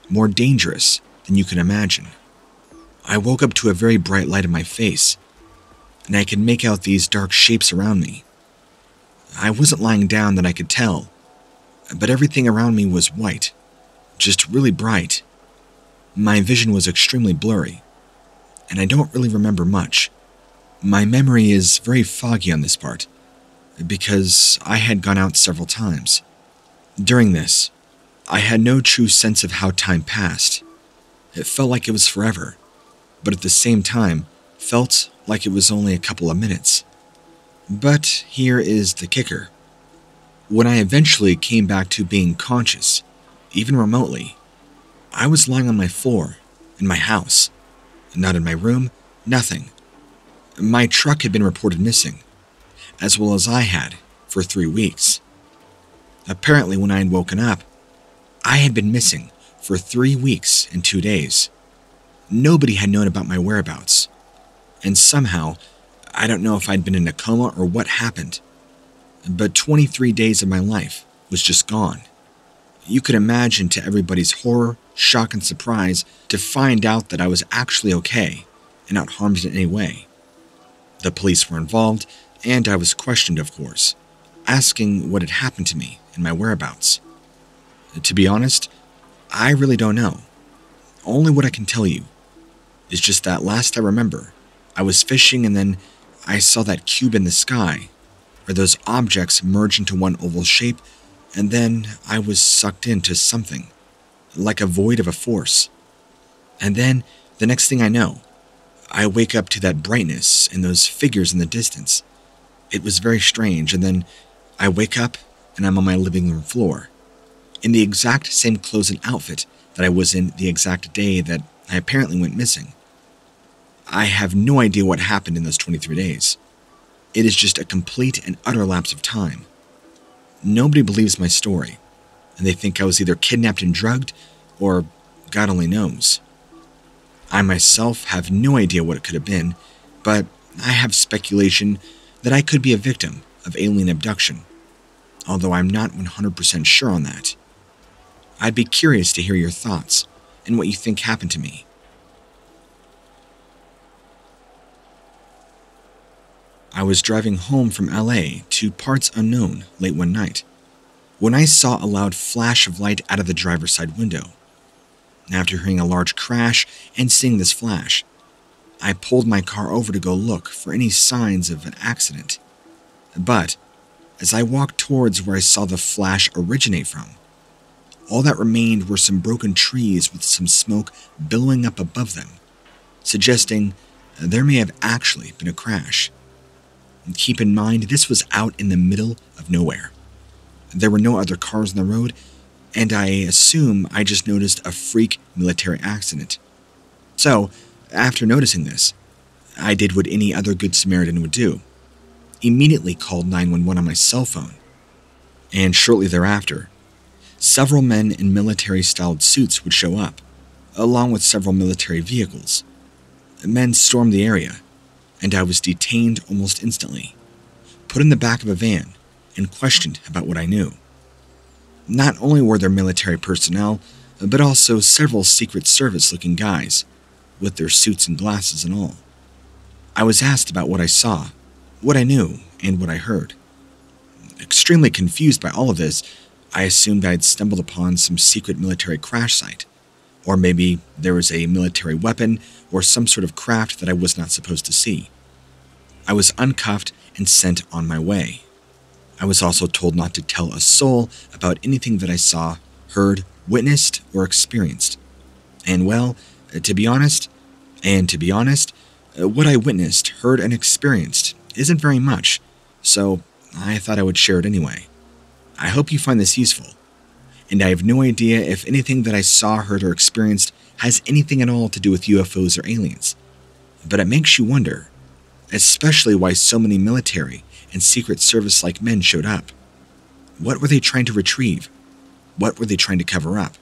more dangerous than you can imagine. I woke up to a very bright light in my face, and I could make out these dark shapes around me. I wasn't lying down that I could tell, but everything around me was white, just really bright. My vision was extremely blurry, and I don't really remember much. My memory is very foggy on this part, because I had gone out several times. During this, I had no true sense of how time passed. It felt like it was forever, but at the same time, felt like it was only a couple of minutes. But here is the kicker. When I eventually came back to being conscious, even remotely, I was lying on my floor, in my house. Not in my room, nothing. My truck had been reported missing, as well as I had, for 3 weeks. Apparently, when I had woken up, I had been missing for 3 weeks and 2 days. Nobody had known about my whereabouts, and somehow, I don't know if I'd been in a coma or what happened, but 23 days of my life was just gone. You could imagine to everybody's horror, shock, and surprise to find out that I was actually okay and not harmed in any way. The police were involved, and I was questioned, of course, asking what had happened to me and my whereabouts. To be honest, I really don't know. Only what I can tell you is just that last I remember, I was fishing and then I saw that cube in the sky, or those objects merge into one oval shape, and then I was sucked into something, like a void of a force. And then, the next thing I know, I wake up to that brightness and those figures in the distance. It was very strange, and then I wake up and I'm on my living room floor, in the exact same clothes and outfit that I was in the exact day that I apparently went missing. I have no idea what happened in those 23 days. It is just a complete and utter lapse of time. Nobody believes my story, and they think I was either kidnapped and drugged, or God only knows. I myself have no idea what it could have been, but I have speculation that I could be a victim of alien abduction, although I'm not 100% sure on that. I'd be curious to hear your thoughts and what you think happened to me. I was driving home from LA to parts unknown late one night when I saw a loud flash of light out of the driver's side window. After hearing a large crash and seeing this flash, I pulled my car over to go look for any signs of an accident. But as I walked towards where I saw the flash originate from, all that remained were some broken trees with some smoke billowing up above them, suggesting there may have actually been a crash. And keep in mind, this was out in the middle of nowhere. There were no other cars on the road, and I assume I just noticed a freak military accident. So, after noticing this, I did what any other good Samaritan would do. Immediately called 911 on my cell phone. And shortly thereafter, several men in military-styled suits would show up, along with several military vehicles. Men stormed the area, and I was detained almost instantly, put in the back of a van, and questioned about what I knew. Not only were there military personnel, but also several Secret Service-looking guys, with their suits and glasses and all. I was asked about what I saw, what I knew, and what I heard. Extremely confused by all of this, I assumed I'd stumbled upon some secret military crash site, or maybe there was a military weapon or some sort of craft that I was not supposed to see. I was uncuffed and sent on my way. I was also told not to tell a soul about anything that I saw, heard, witnessed, or experienced. And well, to be honest, what I witnessed, heard, and experienced isn't very much, so I thought I would share it anyway. I hope you find this useful, and I have no idea if anything that I saw, heard, or experienced has anything at all to do with UFOs or aliens, but it makes you wonder, especially why so many military and Secret Service-like men showed up. What were they trying to retrieve? What were they trying to cover up?